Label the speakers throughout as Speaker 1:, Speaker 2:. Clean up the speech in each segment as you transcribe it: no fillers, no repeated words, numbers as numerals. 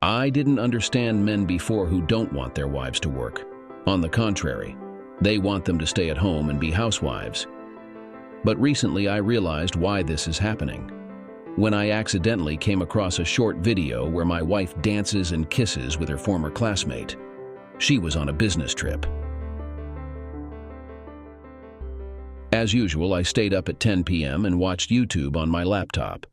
Speaker 1: I didn't understand men before who don't want their wives to work. On the contrary, they want them to stay at home and be housewives. But recently I realized why this is happening. When I accidentally came across a short video where my wife dances and kisses with her former classmate. She was on a business trip. As usual, I stayed up at 10 p.m. and watched YouTube on my laptop.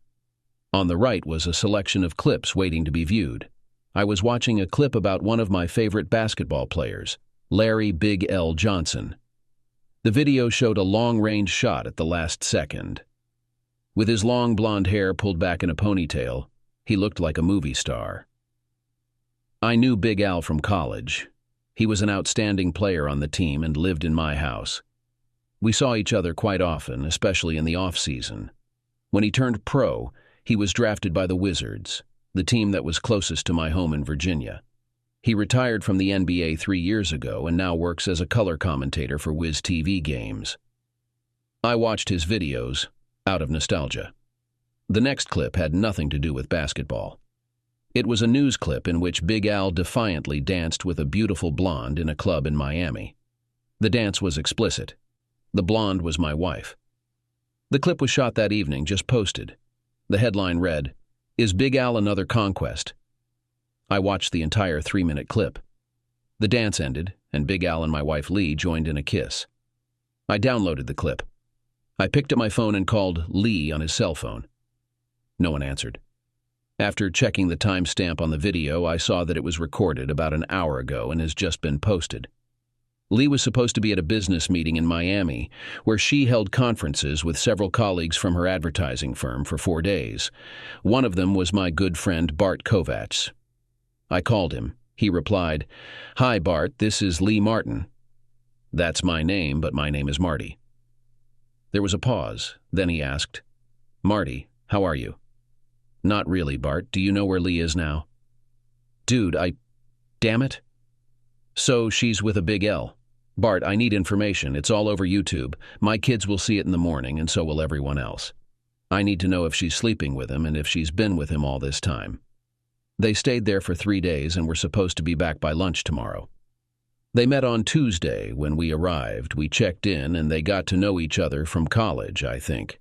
Speaker 1: On the right was a selection of clips waiting to be viewed. I was watching a clip about one of my favorite basketball players, Larry Big L Johnson. The video showed a long-range shot at the last second. With his long blonde hair pulled back in a ponytail, he looked like a movie star. I knew Big Al from college. He was an outstanding player on the team and lived in my house. We saw each other quite often, especially in the off-season. When he turned pro, he was drafted by the Wizards, the team that was closest to my home in Virginia. He retired from the NBA 3 years ago and now works as a color commentator for Wiz TV games. I watched his videos out of nostalgia. The next clip had nothing to do with basketball. It was a news clip in which Big Al defiantly danced with a beautiful blonde in a club in Miami. The dance was explicit. The blonde was my wife. The clip was shot that evening, just posted. The headline read, "Is Big Al another conquest?" I watched the entire 3-minute clip. The dance ended, and Big Al and my wife Lee joined in a kiss. I downloaded the clip. I picked up my phone and called Lee on his cell phone. No one answered. After checking the timestamp on the video, I saw that it was recorded about an hour ago and has just been posted. Lee was supposed to be at a business meeting in Miami, where she held conferences with several colleagues from her advertising firm for 4 days. One of them was my good friend Bart Kovacs. I called him. He replied, "Hi, Bart, this is Lee Martin." "That's my name, but my name is Marty." There was a pause. Then he asked, "Marty, how are you?" "Not really, Bart. Do you know where Lee is now?" "Dude, damn it." "So she's with a Big L. Bart, I need information. It's all over YouTube. My kids will see it in the morning, and so will everyone else. I need to know if she's sleeping with him and if she's been with him all this time." They stayed there for 3 days and were supposed to be back by lunch tomorrow. They met on Tuesday. When we arrived, we checked in and they got to know each other from college, I think.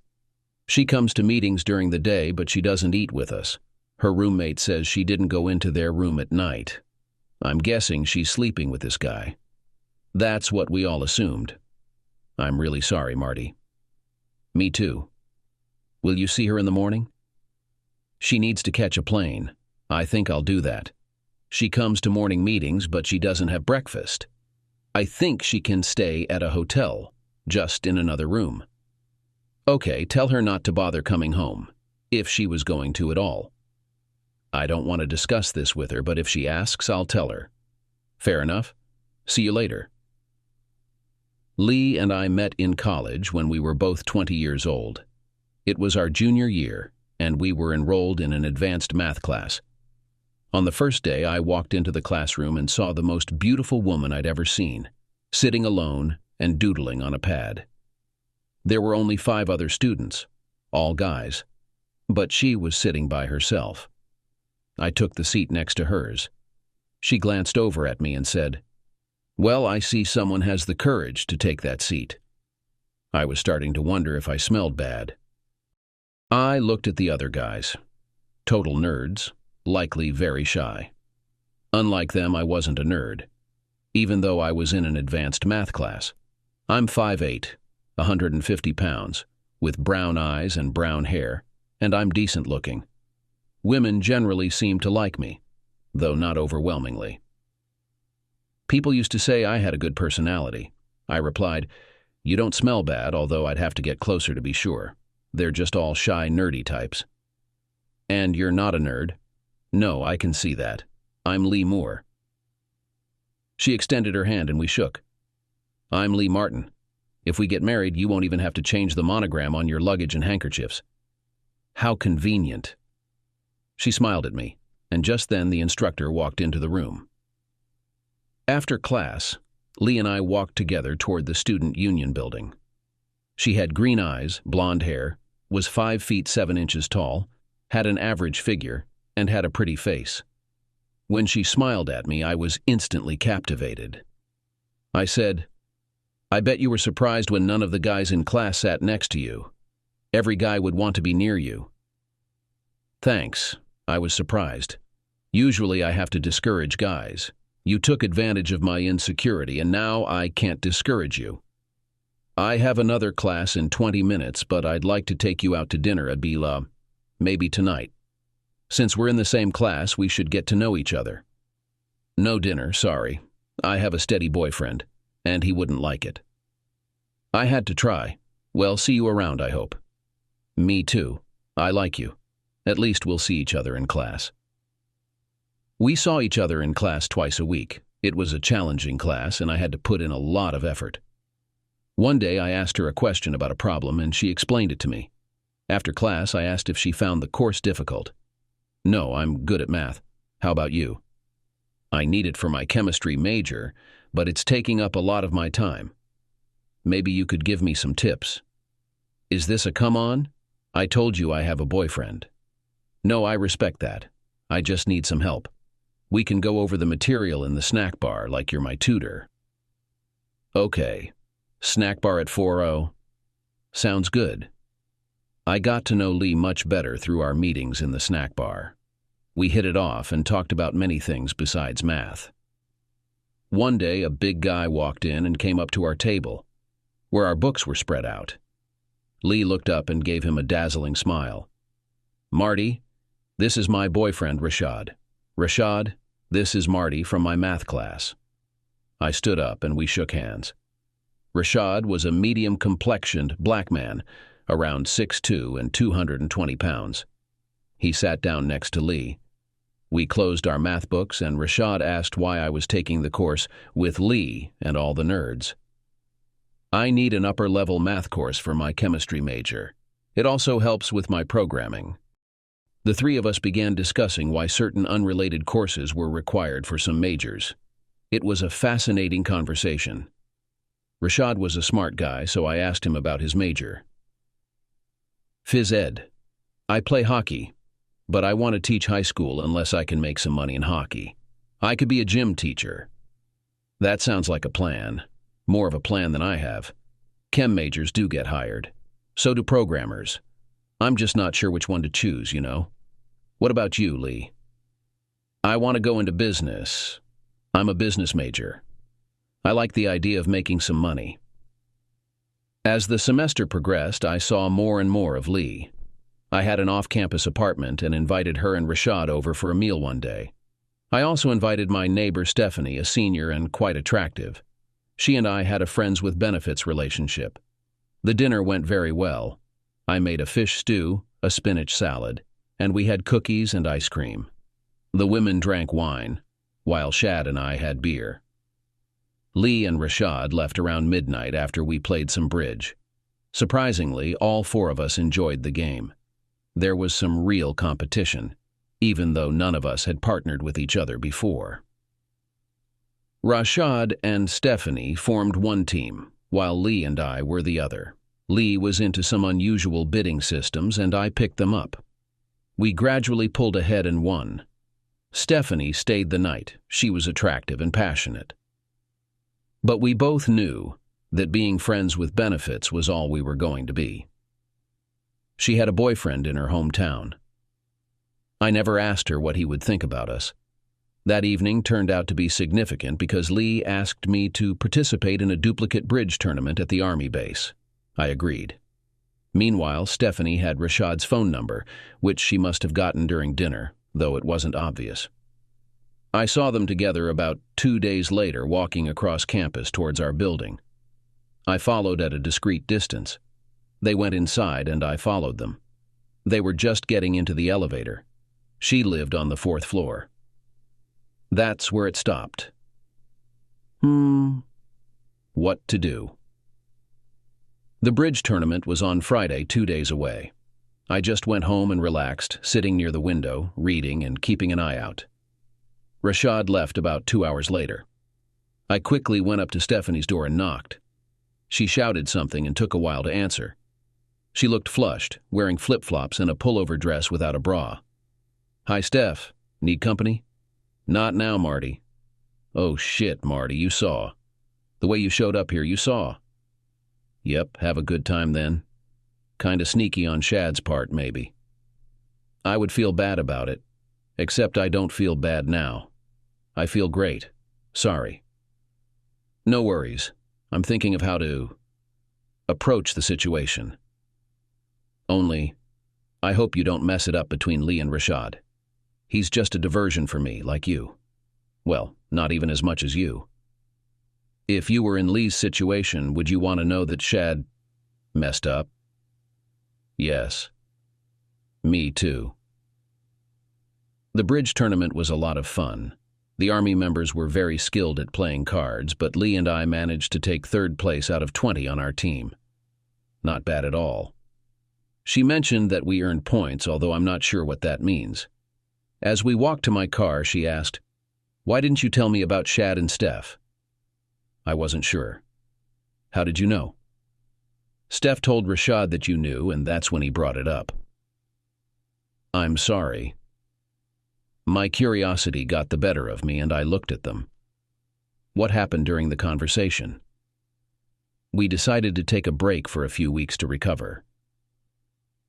Speaker 1: She comes to meetings during the day, but she doesn't eat with us. Her roommate says she didn't go into their room at night. I'm guessing she's sleeping with this guy. That's what we all assumed. I'm really sorry, Marty. Me too. Will you see her in the morning? She needs to catch a plane. I think I'll do that. She comes to morning meetings, but she doesn't have breakfast. I think she can stay at a hotel, just in another room. Okay, tell her not to bother coming home, if she was going to at all. I don't want to discuss this with her, but if she asks, I'll tell her. Fair enough. See you later. Lee and I met in college when we were both 20 years old. It was our junior year, and we were enrolled in an advanced math class. On the first day, I walked into the classroom and saw the most beautiful woman I'd ever seen, sitting alone and doodling on a pad. There were only 5 other students, all guys, but she was sitting by herself. I took the seat next to hers. She glanced over at me and said, "Well, I see someone has the courage to take that seat." I was starting to wonder if I smelled bad. I looked at the other guys. Total nerds, likely very shy. Unlike them, I wasn't a nerd, even though I was in an advanced math class. I'm 5'8", 150 pounds, with brown eyes and brown hair, and I'm decent looking. Women generally seem to like me, though not overwhelmingly. People used to say I had a good personality. I replied, "You don't smell bad, although I'd have to get closer to be sure. They're just all shy, nerdy types." "And you're not a nerd?" "No, I can see that. I'm Lee Moore." She extended her hand and we shook. "I'm Lee Martin. If we get married, you won't even have to change the monogram on your luggage and handkerchiefs." "How convenient." She smiled at me, and just then the instructor walked into the room. After class, Lee and I walked together toward the Student Union building. She had green eyes, blonde hair, was 5 feet 7 inches tall, had an average figure, and had a pretty face. When she smiled at me, I was instantly captivated. I said, "I bet you were surprised when none of the guys in class sat next to you. Every guy would want to be near you." "Thanks." I was surprised. Usually I have to discourage guys. You took advantage of my insecurity, and now I can't discourage you. I have another class in 20 minutes, but I'd like to take you out to dinner, Abila. Maybe tonight. Since we're in the same class, we should get to know each other. No dinner, sorry. I have a steady boyfriend, and he wouldn't like it. I had to try. Well, see you around, I hope. Me too. I like you. At least we'll see each other in class. We saw each other in class twice a week. It was a challenging class, and I had to put in a lot of effort. One day I asked her a question about a problem, and she explained it to me. After class, I asked if she found the course difficult. No, I'm good at math. How about you? I need it for my chemistry major, but it's taking up a lot of my time. Maybe you could give me some tips. Is this a come-on? I told you I have a boyfriend. No, I respect that. I just need some help. We can go over the material in the snack bar like you're my tutor. Okay. Snack bar at 4:00. Sounds good. I got to know Lee much better through our meetings in the snack bar. We hit it off and talked about many things besides math. One day, a big guy walked in and came up to our table, where our books were spread out. Lee looked up and gave him a dazzling smile. "Marty, this is my boyfriend, Rashad. Rashad, this is Marty from my math class." I stood up and we shook hands. Rashad was a medium-complexioned black man, around 6'2" and 220 pounds. He sat down next to Lee. We closed our math books, and Rashad asked why I was taking the course with Lee and all the nerds. I need an upper-level math course for my chemistry major. It also helps with my programming. The three of us began discussing why certain unrelated courses were required for some majors. It was a fascinating conversation. Rashad was a smart guy, so I asked him about his major. Phys ed. I play hockey, but I want to teach high school unless I can make some money in hockey. I could be a gym teacher. That sounds like a plan. More of a plan than I have. Chem majors do get hired. So do programmers. I'm just not sure which one to choose, you know. What about you, Lee? I want to go into business. I'm a business major. I like the idea of making some money. As the semester progressed, I saw more and more of Lee. I had an off-campus apartment and invited her and Rashad over for a meal one day. I also invited my neighbor Stephanie, a senior and quite attractive. She and I had a friends with benefits relationship. The dinner went very well. I made a fish stew, a spinach salad, and we had cookies and ice cream. The women drank wine, while Shad and I had beer. Lee and Rashad left around midnight after we played some bridge. Surprisingly, all four of us enjoyed the game. There was some real competition, even though none of us had partnered with each other before. Rashad and Stephanie formed one team, while Lee and I were the other. Lee was into some unusual bidding systems, and I picked them up. We gradually pulled ahead and won. Stephanie stayed the night. She was attractive and passionate. But we both knew that being friends with benefits was all we were going to be. She had a boyfriend in her hometown. I never asked her what he would think about us. That evening turned out to be significant because Lee asked me to participate in a duplicate bridge tournament at the Army base. I agreed. Meanwhile, Stephanie had Rashad's phone number, which she must have gotten during dinner, though it wasn't obvious. I saw them together about 2 days later walking across campus towards our building. I followed at a discreet distance. They went inside and I followed them. They were just getting into the elevator. She lived on the 4th floor. That's where it stopped. What to do? The bridge tournament was on Friday, 2 days away. I just went home and relaxed, sitting near the window, reading and keeping an eye out. Rashad left about 2 hours later. I quickly went up to Stephanie's door and knocked. She shouted something and took a while to answer. She looked flushed, wearing flip-flops and a pullover dress without a bra. "Hi, Steph. Need company?" Not now, Marty. Oh shit, Marty, you saw. The way you showed up here, you saw. Yep, have a good time then. Kinda sneaky on Shad's part, maybe. I would feel bad about it, except I don't feel bad now. I feel great. Sorry. No worries. I'm thinking of how to approach the situation. Only, I hope you don't mess it up between Lee and Rashad. He's just a diversion for me, like you. Well, not even as much as you. If you were in Lee's situation, would you want to know that Shad messed up? Yes. Me too. The bridge tournament was a lot of fun. The Army members were very skilled at playing cards, but Lee and I managed to take 3rd place out of 20 on our team. Not bad at all. She mentioned that we earned points, although I'm not sure what that means. As we walked to my car, she asked, "Why didn't you tell me about Shad and Steph?" I wasn't sure. How did you know? Steph told Rashad that you knew, and that's when he brought it up. I'm sorry. My curiosity got the better of me, and I looked at them. What happened during the conversation? We decided to take a break for a few weeks to recover.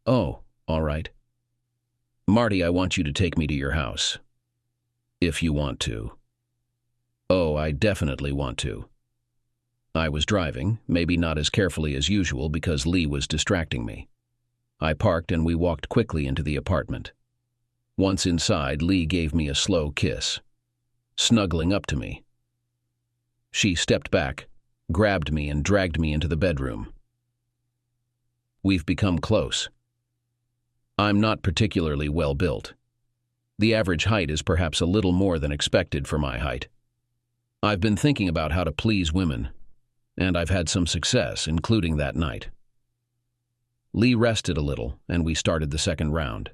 Speaker 1: Oh, all right. Marty, I want you to take me to your house. If you want to. Oh, I definitely want to. I was driving, maybe not as carefully as usual because Lee was distracting me. I parked and we walked quickly into the apartment. Once inside, Lee gave me a slow kiss, snuggling up to me. She stepped back, grabbed me, and dragged me into the bedroom. We've become close. I'm not particularly well built. The average height is perhaps a little more than expected for my height. I've been thinking about how to please women, and I've had some success, including that night. Lee rested a little, and we started the 2nd round.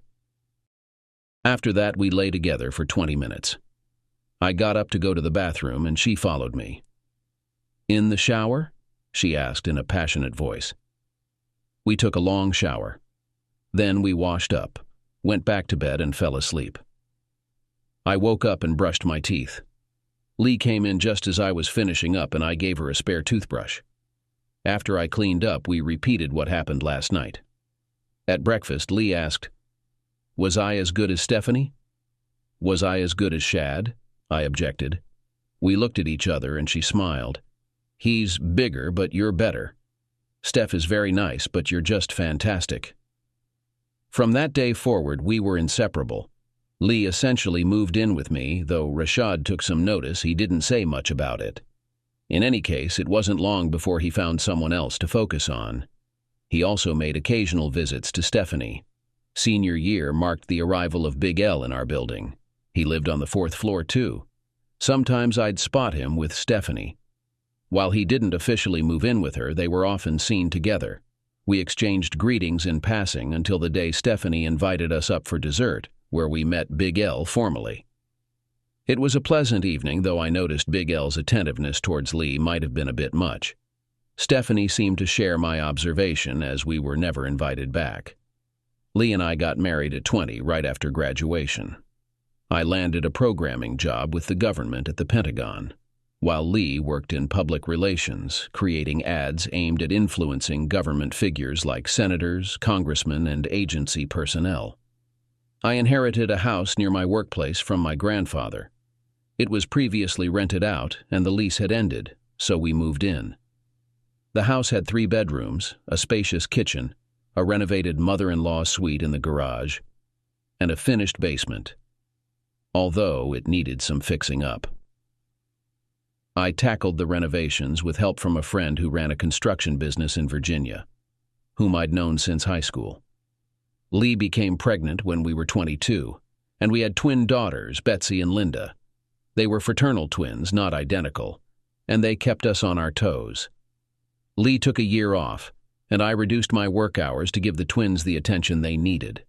Speaker 1: After that, we lay together for 20 minutes. I got up to go to the bathroom, and she followed me. In the shower? She asked in a passionate voice. We took a long shower. Then we washed up, went back to bed, and fell asleep. I woke up and brushed my teeth. Lee came in just as I was finishing up, and I gave her a spare toothbrush. After I cleaned up, we repeated what happened last night. At breakfast, Lee asked, "Was I as good as Stephanie?" "Was I as good as Shad?" I objected. We looked at each other, and she smiled. "He's bigger, but you're better. Steph is very nice, but you're just fantastic." From that day forward, we were inseparable. Lee essentially moved in with me, though Rashad took some notice. He didn't say much about it. In any case, it wasn't long before he found someone else to focus on. He also made occasional visits to Stephanie. Senior year marked the arrival of Big L in our building. He lived on the 4th floor, too. Sometimes I'd spot him with Stephanie. While he didn't officially move in with her, they were often seen together. We exchanged greetings in passing until the day Stephanie invited us up for dessert, where we met Big L formally. It was a pleasant evening, though I noticed Big L's attentiveness towards Lee might have been a bit much. Stephanie seemed to share my observation, as we were never invited back. Lee and I got married at 20, right after graduation. I landed a programming job with the government at the Pentagon, while Lee worked in public relations, creating ads aimed at influencing government figures like senators, congressmen, and agency personnel. I inherited a house near my workplace from my grandfather. It was previously rented out, and the lease had ended, so we moved in. The house had 3 bedrooms, a spacious kitchen, a renovated mother-in-law suite in the garage, and a finished basement, although it needed some fixing up. I tackled the renovations with help from a friend who ran a construction business in Virginia, whom I'd known since high school. Lee became pregnant when we were 22, and we had twin daughters, Betsy and Linda. They were fraternal twins, not identical, and they kept us on our toes. Lee took a year off, and I reduced my work hours to give the twins the attention they needed.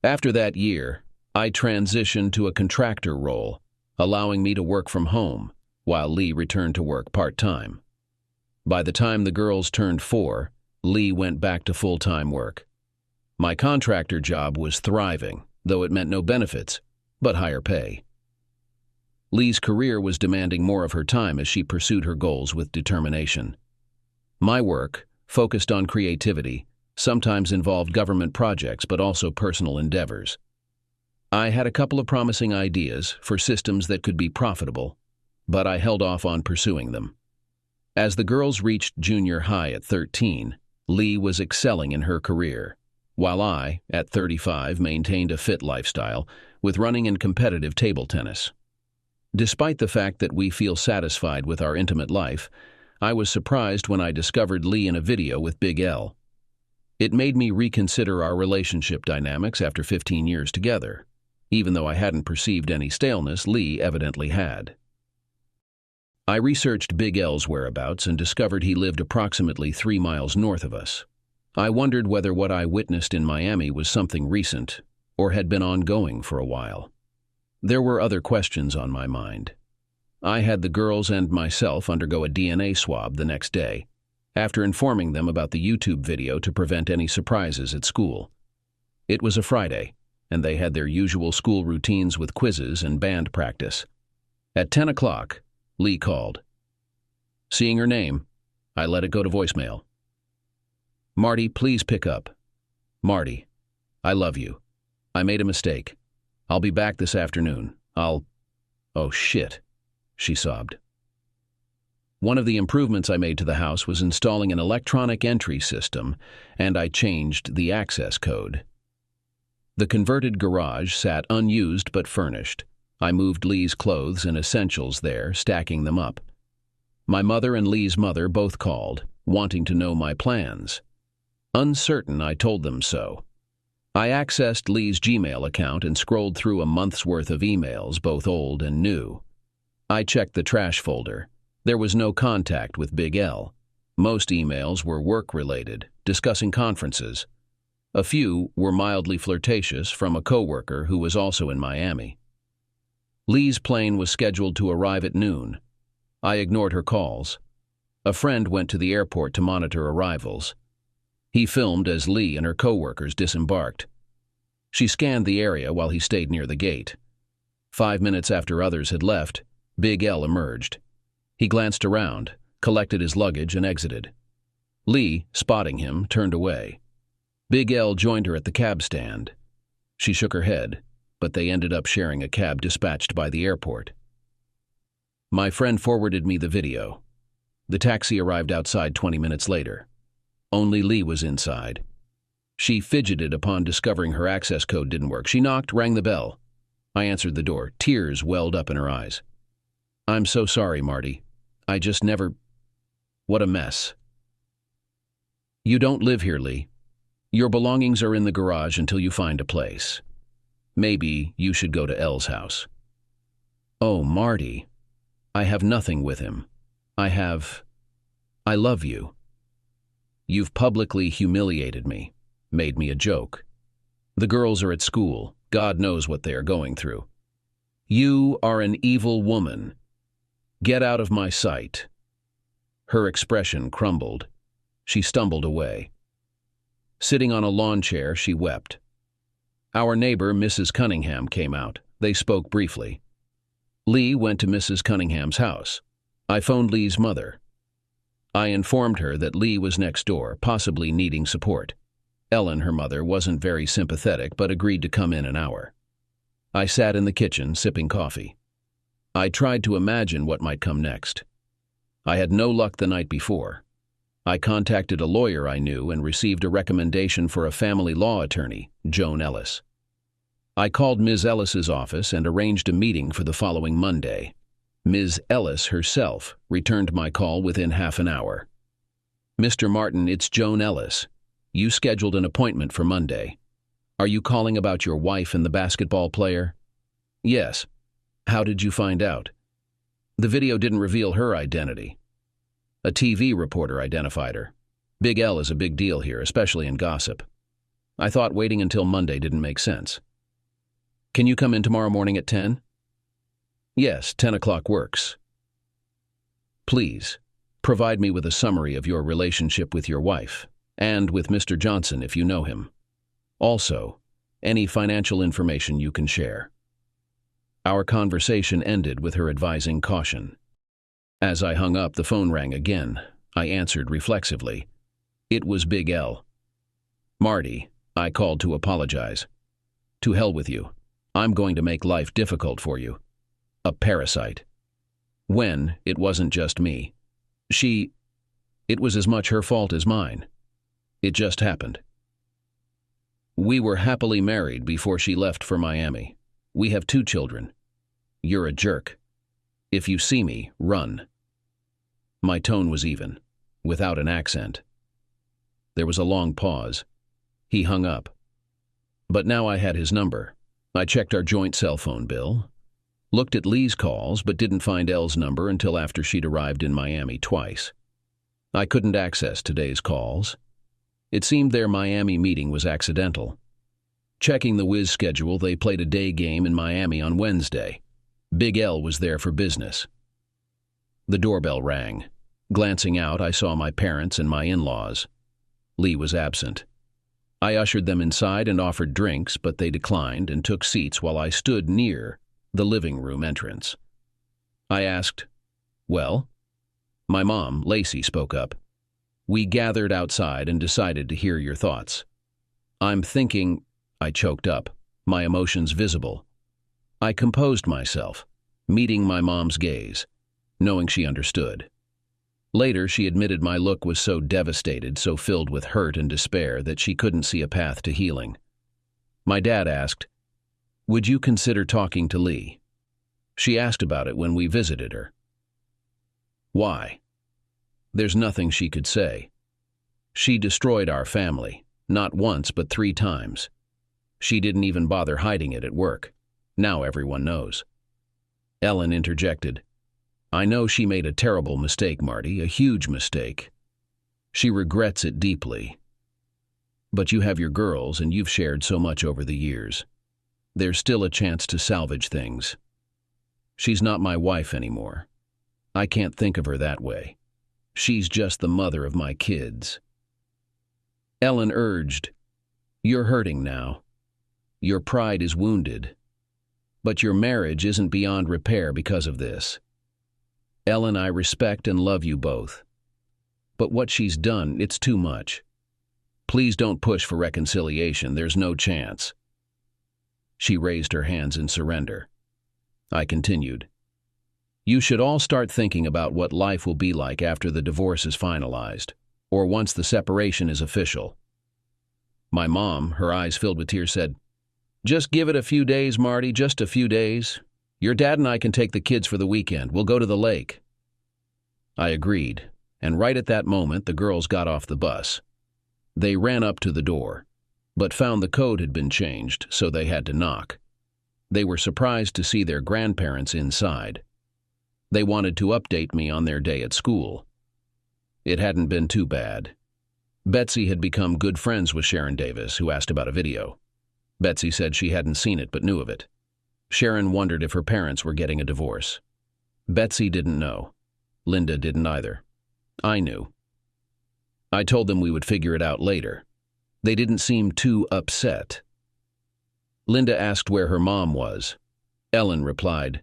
Speaker 1: After that year, I transitioned to a contractor role, allowing me to work from home, while Lee returned to work part-time. By the time the girls turned 4, Lee went back to full-time work. My contractor job was thriving, though it meant no benefits, but higher pay. Lee's career was demanding more of her time as she pursued her goals with determination. My work, focused on creativity, sometimes involved government projects but also personal endeavors. I had a couple of promising ideas for systems that could be profitable, but I held off on pursuing them. As the girls reached junior high at 13, Lee was excelling in her career, while I, at 35, maintained a fit lifestyle with running and competitive table tennis. Despite the fact that we feel satisfied with our intimate life, I was surprised when I discovered Lee in a video with Big L. It made me reconsider our relationship dynamics after 15 years together. Even though I hadn't perceived any staleness, Lee evidently had. I researched Big L's whereabouts and discovered he lived approximately 3 miles north of us. I wondered whether what I witnessed in Miami was something recent or had been ongoing for a while. There were other questions on my mind. I had the girls and myself undergo a DNA swab the next day, after informing them about the YouTube video to prevent any surprises at school. It was a Friday, and they had their usual school routines with quizzes and band practice. At 10 o'clock, Lee called. Seeing her name, I let it go to voicemail. Marty, please pick up. Marty, I love you. I made a mistake. I'll be back this afternoon. Oh shit, she sobbed. One of the improvements I made to the house was installing an electronic entry system, and I changed the access code. The converted garage sat unused but furnished. I moved Lee's clothes and essentials there, stacking them up. My mother and Lee's mother both called, wanting to know my plans. Uncertain, I told them so. I accessed Lee's Gmail account and scrolled through a month's worth of emails, both old and new. I checked the trash folder. There was no contact with Big L. Most emails were work-related, discussing conferences. A few were mildly flirtatious from a coworker who was also in Miami. Lee's plane was scheduled to arrive at noon. I ignored her calls. A friend went to the airport to monitor arrivals. He filmed as Lee and her coworkers disembarked. She scanned the area while he stayed near the gate. 5 minutes after others had left, Big L emerged. He glanced around, collected his luggage, and exited. Lee, spotting him, turned away. Big L joined her at the cab stand. She shook her head, but they ended up sharing a cab dispatched by the airport. My friend forwarded me the video. The taxi arrived outside 20 minutes later. Only Lee was inside. She fidgeted upon discovering her access code didn't work. She knocked, rang the bell. I answered the door. Tears welled up in her eyes. I'm so sorry, Marty. I just never... What a mess. You don't live here, Lee. Your belongings are in the garage until you find a place. Maybe you should go to L's house. Oh, Marty. I have nothing with him. I love you. You've publicly humiliated me, made me a joke. The girls are at school. God knows what they are going through. You are an evil woman. Get out of my sight. Her expression crumbled. She stumbled away. Sitting on a lawn chair, she wept. Our neighbor, Mrs. Cunningham, came out. They spoke briefly. Lee went to Mrs. Cunningham's house. I phoned Lee's mother. I informed her that Lee was next door, possibly needing support. Ellen, her mother, wasn't very sympathetic but agreed to come in an hour. I sat in the kitchen, sipping coffee. I tried to imagine what might come next. I had no luck the night before. I contacted a lawyer I knew and received a recommendation for a family law attorney, Joan Ellis. I called Ms. Ellis's office and arranged a meeting for the following Monday. Ms. Ellis herself returned my call within half an hour. Mr. Martin, it's Joan Ellis. You scheduled an appointment for Monday. Are you calling about your wife and the basketball player? Yes. How did you find out? The video didn't reveal her identity. A TV reporter identified her. Big L is a big deal here, especially in gossip. I thought waiting until Monday didn't make sense. Can you come in tomorrow morning at 10? Yes, 10 o'clock works. Please, provide me with a summary of your relationship with your wife, and with Mr. Johnson if you know him. Also, any financial information you can share. Our conversation ended with her advising caution. As I hung up, the phone rang again. I answered reflexively. It was Big L. "Marty," I called to apologize. "To hell with you. I'm going to make life difficult for you. A parasite." When, it wasn't just me. It was as much her fault as mine. It just happened. We were happily married before she left for Miami. We have 2 children. You're a jerk. If you see me, run. My tone was even, without an accent. There was a long pause. He hung up. But now I had his number. I checked our joint cell phone bill, looked at Lee's calls, but didn't find Elle's number until after she'd arrived in Miami twice. I couldn't access today's calls. It seemed their Miami meeting was accidental. Checking the Wiz schedule, they played a day game in Miami on Wednesday. Big L was there for business. The doorbell rang. Glancing out, I saw my parents and my in-laws. Lee was absent. I ushered them inside and offered drinks, but they declined and took seats while I stood near the living room entrance. I asked, "Well?" My mom, Lacey, spoke up. "We gathered outside and decided to hear your thoughts." "I'm thinking," I choked up, my emotions visible. I composed myself, meeting my mom's gaze, knowing she understood. Later, she admitted my look was so devastated, so filled with hurt and despair, that she couldn't see a path to healing. My dad asked, "Would you consider talking to Lee?" She asked about it when we visited her. Why? There's nothing she could say. She destroyed our family, not once but 3 times. She didn't even bother hiding it at work. Now everyone knows. Ellen interjected, "I know she made a terrible mistake, Marty, a huge mistake. She regrets it deeply. But you have your girls and you've shared so much over the years. There's still a chance to salvage things. She's not my wife anymore. I can't think of her that way. She's just the mother of my kids." Ellen urged, "You're hurting now. Your pride is wounded. But your marriage isn't beyond repair because of this. Ellen, I respect and love you both. But what she's done, it's too much. Please don't push for reconciliation. There's no chance." She raised her hands in surrender. I continued, "You should all start thinking about what life will be like after the divorce is finalized, or once the separation is official." My mom, her eyes filled with tears, said, "Just give it a few days, Marty, just a few days. Your dad and I can take the kids for the weekend. We'll go to the lake." I agreed, and right at that moment the girls got off the bus. They ran up to the door, but found the code had been changed, so they had to knock. They were surprised to see their grandparents inside. They wanted to update me on their day at school. It hadn't been too bad. Betsy had become good friends with Sharon Davis, who asked about a video. Betsy said she hadn't seen it but knew of it. Sharon wondered if her parents were getting a divorce. Betsy didn't know. Linda didn't either. I knew. I told them we would figure it out later. They didn't seem too upset. Linda asked where her mom was. Ellen replied,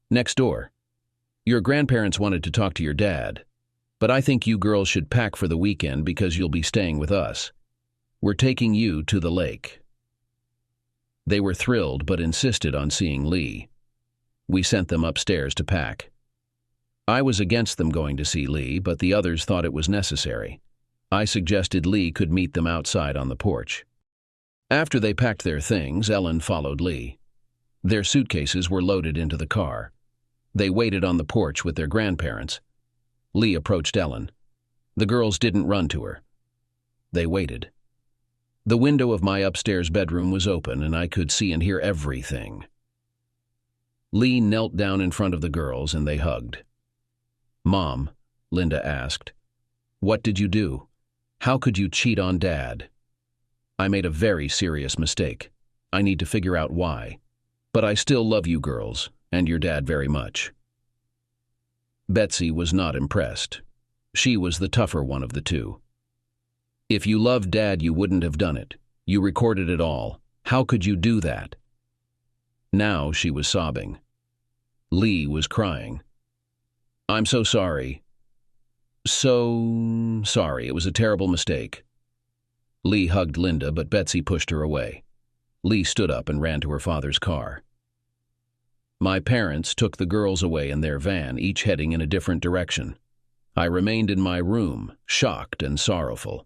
Speaker 1: "Next door. Your grandparents wanted to talk to your dad, but I think you girls should pack for the weekend because you'll be staying with us. We're taking you to the lake." They were thrilled but insisted on seeing Lee. We sent them upstairs to pack. I was against them going to see Lee, but the others thought it was necessary. I suggested Lee could meet them outside on the porch. After they packed their things, Ellen followed Lee. Their suitcases were loaded into the car. They waited on the porch with their grandparents. Lee approached Ellen. The girls didn't run to her. They waited. The window of my upstairs bedroom was open, and I could see and hear everything. Lee knelt down in front of the girls, and they hugged. "Mom," Linda asked, "what did you do? How could you cheat on Dad?" "I made a very serious mistake. I need to figure out why. But I still love you girls, and your dad very much." Betsy was not impressed. She was the tougher one of the two. "If you loved Dad, you wouldn't have done it. You recorded it all. How could you do that?" Now she was sobbing. Lee was crying. "I'm so sorry. So sorry. It was a terrible mistake." Lee hugged Linda, but Betsy pushed her away. Lee stood up and ran to her father's car. My parents took the girls away in their van, each heading in a different direction. I remained in my room, shocked and sorrowful.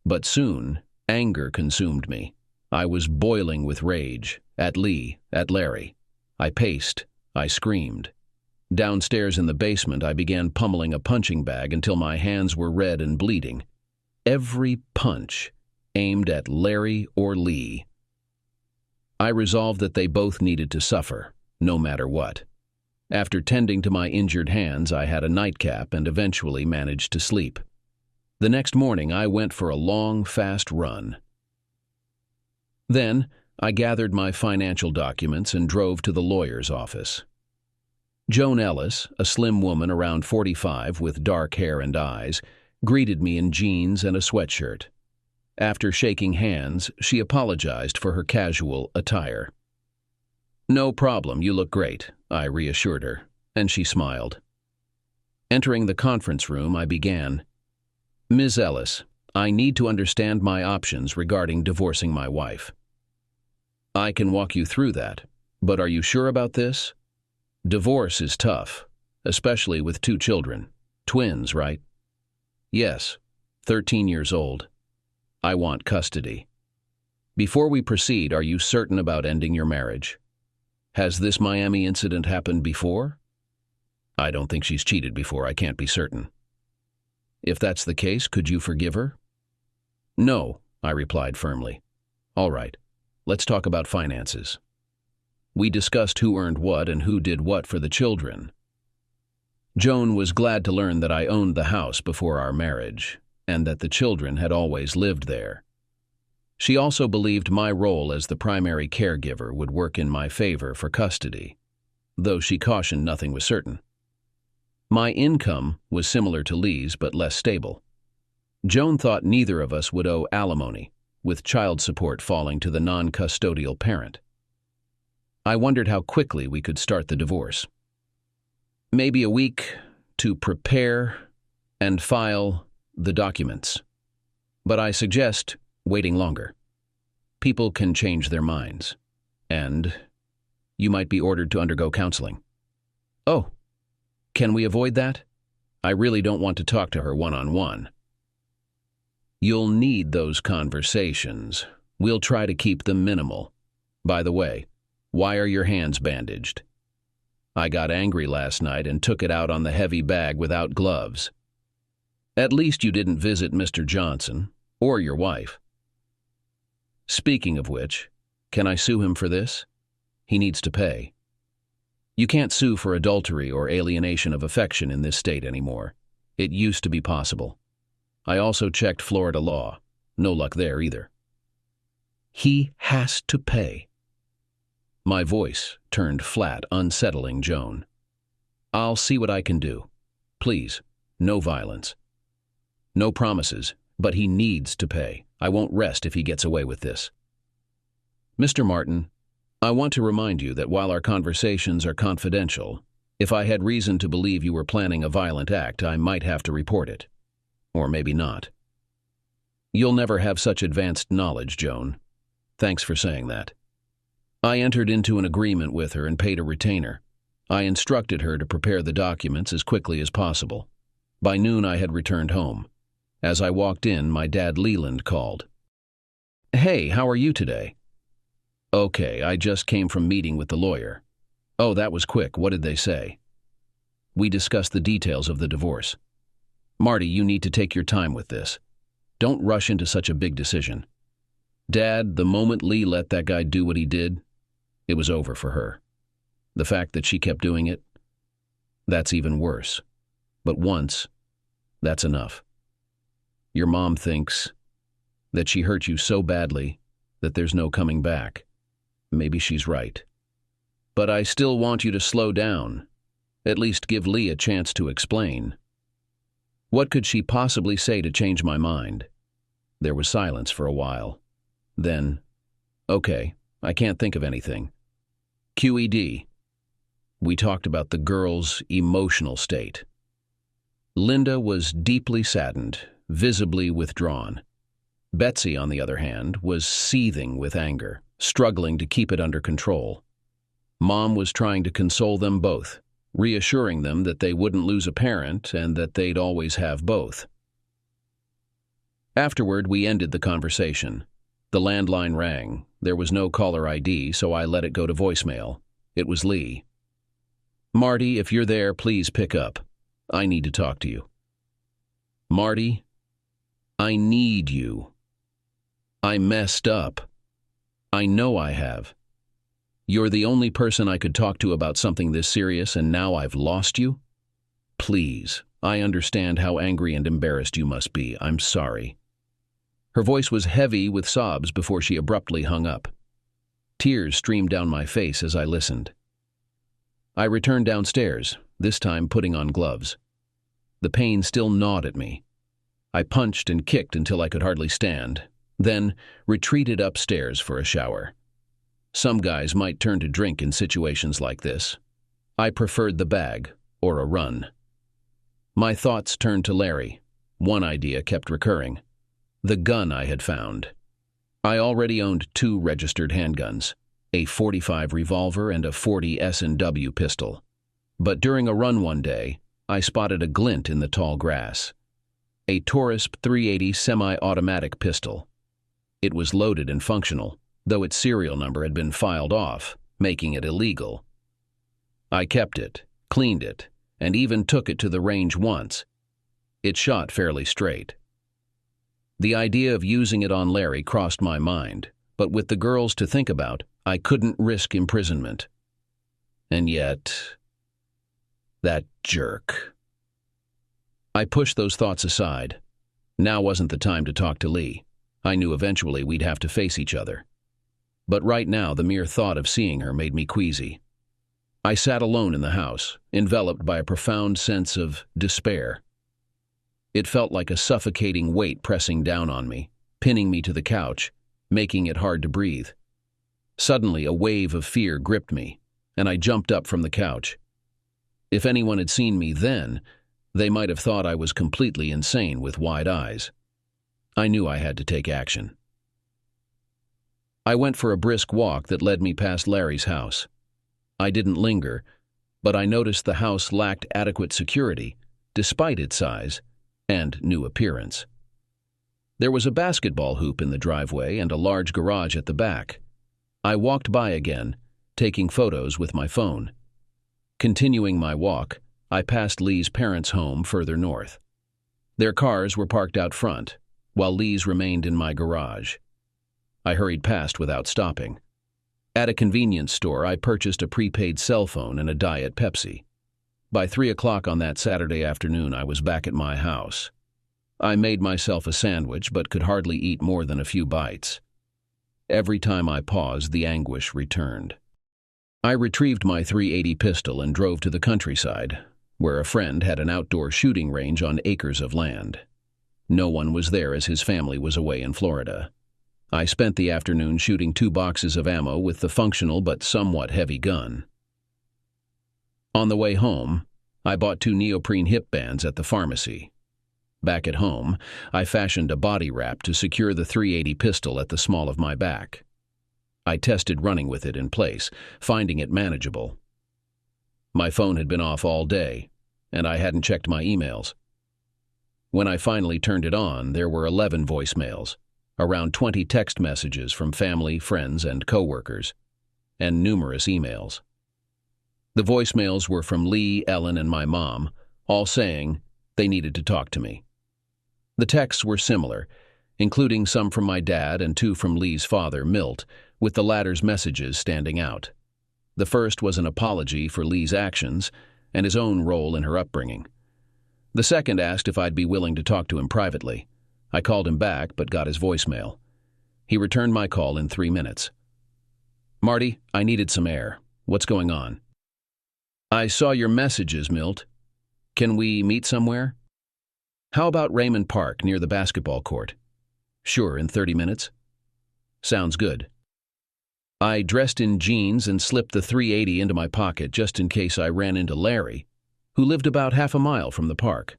Speaker 1: But soon, anger consumed me. I was boiling with rage, at Lee, at Larry. I paced, I screamed. Downstairs in the basement, I began pummeling a punching bag until my hands were red and bleeding. Every punch aimed at Larry or Lee. I resolved that they both needed to suffer, no matter what. After tending to my injured hands, I had a nightcap and eventually managed to sleep. The next morning, I went for a long, fast run. Then, I gathered my financial documents and drove to the lawyer's office. Joan Ellis, a slim woman around 45 with dark hair and eyes, greeted me in jeans and a sweatshirt. After shaking hands, she apologized for her casual attire. "No problem, you look great," I reassured her, and she smiled. Entering the conference room, I began, "Ms. Ellis, I need to understand my options regarding divorcing my wife." "I can walk you through that, but are you sure about this? Divorce is tough, especially with 2 children. Twins, right?" "Yes, 13 years old. I want custody." "Before we proceed, are you certain about ending your marriage? Has this Miami incident happened before?" "I don't think she's cheated before. I can't be certain." "If that's the case, could you forgive her?" "No," I replied firmly. "All right, let's talk about finances." We discussed who earned what and who did what for the children. Joan was glad to learn that I owned the house before our marriage, and that the children had always lived there. She also believed my role as the primary caregiver would work in my favor for custody, though she cautioned nothing was certain. My income was similar to Lee's, but less stable. Joan thought neither of us would owe alimony, with child support falling to the non-custodial parent. I wondered how quickly we could start the divorce. "Maybe a week to prepare and file the documents. But I suggest waiting longer. People can change their minds, and you might be ordered to undergo counseling." "Oh, can we avoid that? I really don't want to talk to her one-on-one." "You'll need those conversations. We'll try to keep them minimal. By the way, why are your hands bandaged?" "I got angry last night and took it out on the heavy bag without gloves." "At least you didn't visit Mr. Johnson, or your wife." "Speaking of which, can I sue him for this? He needs to pay." "You can't sue for adultery or alienation of affection in this state anymore. It used to be possible. I also checked Florida law. No luck there either." "He has to pay." My voice turned flat, unsettling Joan. "I'll see what I can do. Please, no violence. No promises, but he needs to pay. I won't rest if he gets away with this." "Mr. Martin, I want to remind you that while our conversations are confidential, if I had reason to believe you were planning a violent act, I might have to report it. Or maybe not." "You'll never have such advanced knowledge, Joan. Thanks for saying that." I entered into an agreement with her and paid a retainer. I instructed her to prepare the documents as quickly as possible. By noon, I had returned home. As I walked in, my dad Leland called. "Hey, how are you today?" "Okay, I just came from meeting with the lawyer." "Oh, that was quick. What did they say?" "We discussed the details of the divorce." "Marty, you need to take your time with this. Don't rush into such a big decision. Dad, the moment Lee let that guy do what he did, it was over for her. The fact that she kept doing it, that's even worse. But once, that's enough. Your mom thinks that she hurt you so badly that there's no coming back. Maybe she's right. But I still want you to slow down. At least give Lee a chance to explain. What could she possibly say to change my mind?" There was silence for a while. Then, "Okay, I can't think of anything." QED. We talked about the girl's emotional state. Linda was deeply saddened, visibly withdrawn. Betsy, on the other hand, was seething with anger, struggling to keep it under control. Mom was trying to console them both, reassuring them that they wouldn't lose a parent and that they'd always have both. Afterward, we ended the conversation. The landline rang. There was no caller ID, so I let it go to voicemail. It was Lee. "Marty, if you're there, please pick up. I need to talk to you." "Marty, I need you. I messed up. I know I have. You're the only person I could talk to about something this serious, and now I've lost you? Please, I understand how angry and embarrassed you must be. I'm sorry." Her voice was heavy with sobs before she abruptly hung up. Tears streamed down my face as I listened. I returned downstairs, this time putting on gloves. The pain still gnawed at me. I punched and kicked until I could hardly stand, then retreated upstairs for a shower. Some guys might turn to drink in situations like this. I preferred the bag or a run. My thoughts turned to Larry. One idea kept recurring: the gun I had found. I already owned 2 registered handguns, a .45 revolver and a .40 S&W pistol. But during a run one day, I spotted a glint in the tall grass. A Taurus .380 semi-automatic pistol. It was loaded and functional, though its serial number had been filed off, making it illegal. I kept it, cleaned it, and even took it to the range once. It shot fairly straight. The idea of using it on Larry crossed my mind, but with the girls to think about, I couldn't risk imprisonment. And yet, that jerk. I pushed those thoughts aside. Now wasn't the time to talk to Lee. I knew eventually we'd have to face each other. But right now, the mere thought of seeing her made me queasy. I sat alone in the house, enveloped by a profound sense of despair. It felt like a suffocating weight pressing down on me, pinning me to the couch, making it hard to breathe. Suddenly, a wave of fear gripped me, and I jumped up from the couch. If anyone had seen me then, they might have thought I was completely insane with wide eyes. I knew I had to take action. I went for a brisk walk that led me past Larry's house. I didn't linger, but I noticed the house lacked adequate security, despite its size and new appearance. There was a basketball hoop in the driveway and a large garage at the back. I walked by again, taking photos with my phone. Continuing my walk, I passed Lee's parents' home further north. Their cars were parked out front, while Lee's remained in my garage. I hurried past without stopping. At a convenience store, I purchased a prepaid cell phone and a Diet Pepsi. By 3 o'clock on that Saturday afternoon, I was back at my house. I made myself a sandwich, but could hardly eat more than a few bites. Every time I paused, the anguish returned. I retrieved my .380 pistol and drove to the countryside, where a friend had an outdoor shooting range on acres of land. No one was there as his family was away in Florida. I spent the afternoon shooting 2 boxes of ammo with the functional but somewhat heavy gun. On the way home, I bought 2 neoprene hip bands at the pharmacy. Back at home, I fashioned a body wrap to secure the .380 pistol at the small of my back. I tested running with it in place, finding it manageable. My phone had been off all day, and I hadn't checked my emails. When I finally turned it on, there were 11 voicemails, around 20 text messages from family, friends, and coworkers, and numerous emails. The voicemails were from Lee, Ellen, and my mom, all saying they needed to talk to me. The texts were similar, including some from my dad and 2 from Lee's father, Milt, with the latter's messages standing out. The first was an apology for Lee's actions and his own role in her upbringing. The second asked if I'd be willing to talk to him privately. I called him back, but got his voicemail. He returned my call in 3 minutes. "Marty, I needed some air. What's going on?" "I saw your messages, Milt. Can we meet somewhere?" "How about Raymond Park, near the basketball court?" "Sure, in 30 minutes." "Sounds good." I dressed in jeans and slipped the 380 into my pocket just in case I ran into Larry, who lived about half a mile from the park.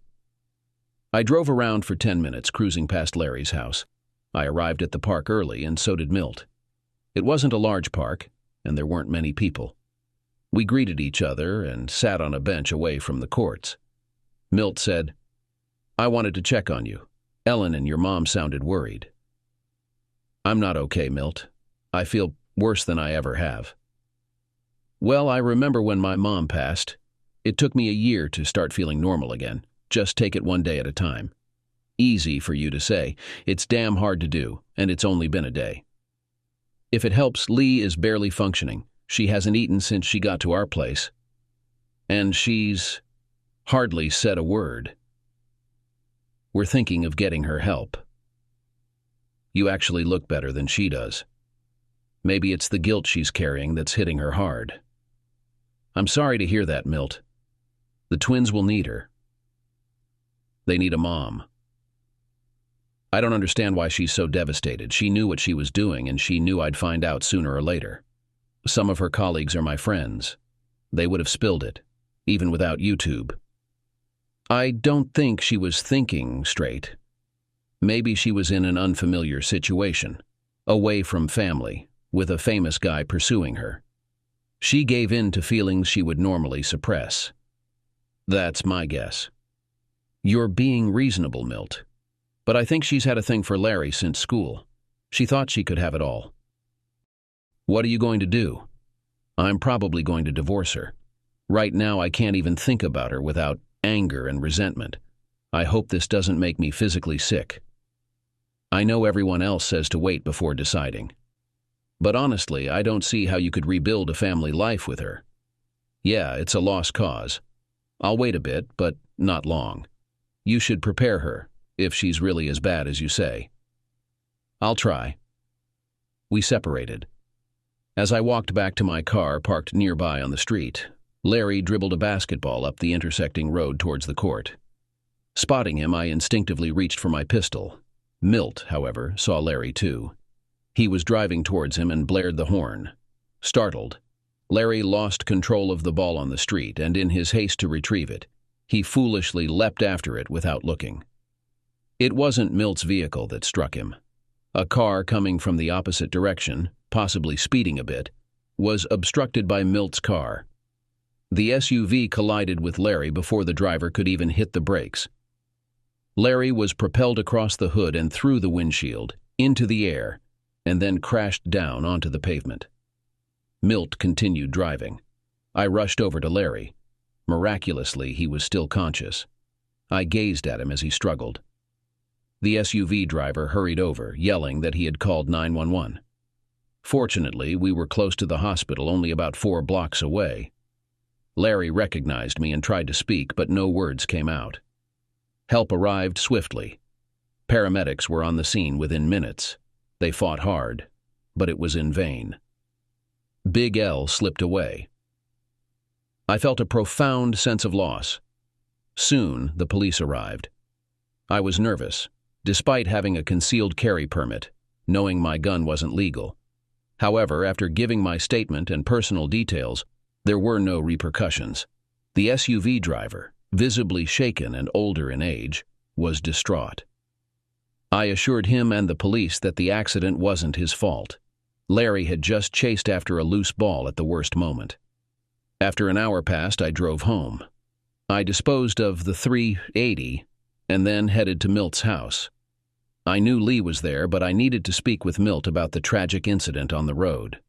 Speaker 1: I drove around for 10 minutes, cruising past Larry's house. I arrived at the park early, and so did Milt. It wasn't a large park, and there weren't many people. We greeted each other and sat on a bench away from the courts. Milt said, "I wanted to check on you. Ellen and your mom sounded worried." "I'm not okay, Milt. I feel worse than I ever have." "Well, I remember when my mom passed. It took me a year to start feeling normal again. Just take it one day at a time." "Easy for you to say. It's damn hard to do, and it's only been a day." "If it helps, Lee is barely functioning. She hasn't eaten since she got to our place. And she's hardly said a word. We're thinking of getting her help." "You actually look better than she does. Maybe it's the guilt she's carrying that's hitting her hard." "I'm sorry to hear that, Milt. The twins will need her. They need a mom." "I don't understand why she's so devastated. She knew what she was doing, and she knew I'd find out sooner or later. Some of her colleagues are my friends. They would have spilled it, even without YouTube." "I don't think she was thinking straight. Maybe she was in an unfamiliar situation, away from family, with a famous guy pursuing her. She gave in to feelings she would normally suppress. That's my guess." "You're being reasonable, Milt. But I think she's had a thing for Larry since school. She thought she could have it all." "What are you going to do?" "I'm probably going to divorce her. Right now I can't even think about her without anger and resentment. I hope this doesn't make me physically sick. I know everyone else says to wait before deciding. But honestly, I don't see how you could rebuild a family life with her. Yeah, it's a lost cause. I'll wait a bit, but not long. You should prepare her, if she's really as bad as you say." "I'll try." We separated. As I walked back to my car parked nearby on the street, Larry dribbled a basketball up the intersecting road towards the court. Spotting him, I instinctively reached for my pistol. Milt, however, saw Larry too. He was driving towards him and blared the horn. Startled, Larry lost control of the ball on the street, and in his haste to retrieve it, he foolishly leapt after it without looking. It wasn't Milt's vehicle that struck him. A car coming from the opposite direction, possibly speeding a bit, was obstructed by Milt's car. The SUV collided with Larry before the driver could even hit the brakes. Larry was propelled across the hood and through the windshield, into the air, and then crashed down onto the pavement. Milt continued driving. I rushed over to Larry. Miraculously, he was still conscious. I gazed at him as he struggled. The SUV driver hurried over, yelling that he had called 911. Fortunately, we were close to the hospital, only about 4 blocks away. Larry recognized me and tried to speak, but no words came out. Help arrived swiftly. Paramedics were on the scene within minutes. They fought hard, but it was in vain. Big L slipped away. I felt a profound sense of loss. Soon, the police arrived. I was nervous, despite having a concealed carry permit, knowing my gun wasn't legal. However, after giving my statement and personal details, there were no repercussions. The SUV driver, visibly shaken and older in age, was distraught. I assured him and the police that the accident wasn't his fault. Larry had just chased after a loose ball at the worst moment. After an hour passed, I drove home. I disposed of the 380 and then headed to Milt's house. I knew Lee was there, but I needed to speak with Milt about the tragic incident on the road.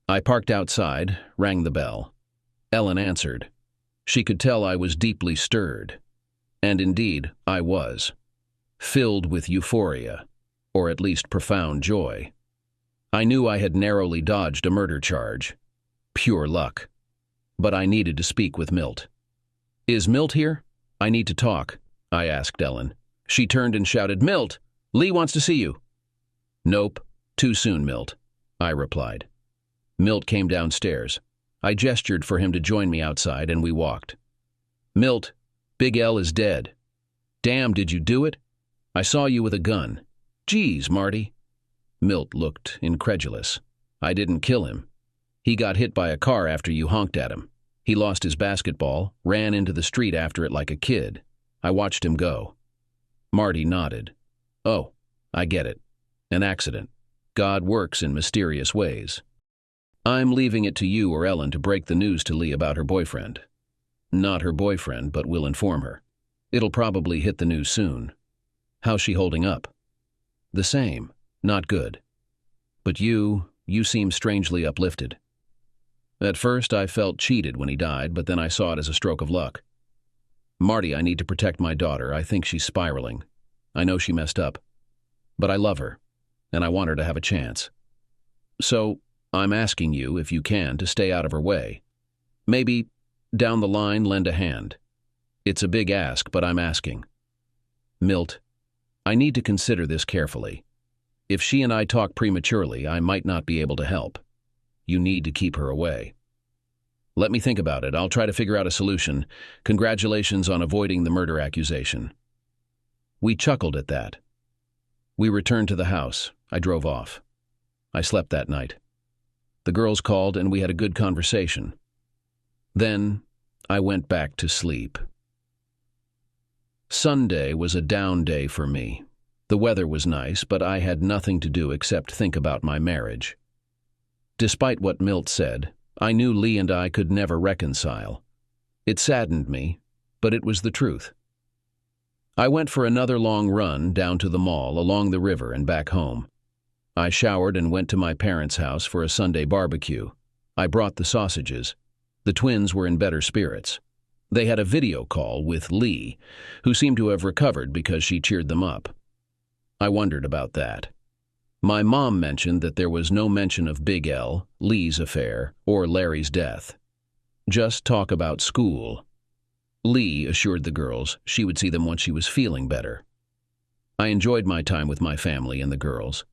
Speaker 1: I parked outside, rang the bell. Ellen answered. She could tell I was deeply stirred. And indeed, I was. Filled with euphoria, or at least profound joy. I knew I had narrowly dodged a murder charge. Pure luck. But I needed to speak with Milt. "Is Milt here? I need to talk," I asked Ellen. She turned and shouted, "Milt! Lee wants to see you." "Nope, too soon, Milt," I replied. Milt came downstairs. I gestured for him to join me outside, and we walked. "Milt, Big L is dead." "Damn, did you do it? I saw you with a gun." "Geez, Marty." Milt looked incredulous. I didn't kill him. He got hit by a car after you honked at him. He lost his basketball, ran into the street after it like a kid. I watched him go." Marty nodded. "Oh, I get it. An accident. God works in mysterious ways. I'm leaving it to you or Ellen to break the news to Lee about her boyfriend. Not her boyfriend, but we'll inform her. It'll probably hit the news soon. How's she holding up?" "The same. Not good. But you seem strangely uplifted." "At first I felt cheated when he died, but then I saw it as a stroke of luck. Marty, I need to protect my daughter. I think she's spiraling. I know she messed up. But I love her, and I want her to have a chance. So I'm asking you, if you can, to stay out of her way. Maybe, down the line, lend a hand. It's a big ask, but I'm asking. Milt, I need to consider this carefully. If she and I talk prematurely, I might not be able to help. You need to keep her away." "Let me think about it. I'll try to figure out a solution. Congratulations on avoiding the murder accusation." We chuckled at that. We returned to the house. I drove off. I slept that night. The girls called and we had a good conversation. Then I went back to sleep. Sunday was a down day for me. The weather was nice, but I had nothing to do except think about my marriage. Despite what Milt said, I knew Lee and I could never reconcile. It saddened me, but it was the truth. I went for another long run down to the mall, along the river, and back home. I showered and went to my parents' house for a Sunday barbecue. I brought the sausages. The twins were in better spirits. They had a video call with Lee, who seemed to have recovered because she cheered them up. I wondered about that. My mom mentioned that there was no mention of Big L, Lee's affair, or Larry's death. Just talk about school. Lee assured the girls she would see them once she was feeling better. I enjoyed my time with my family and the girls.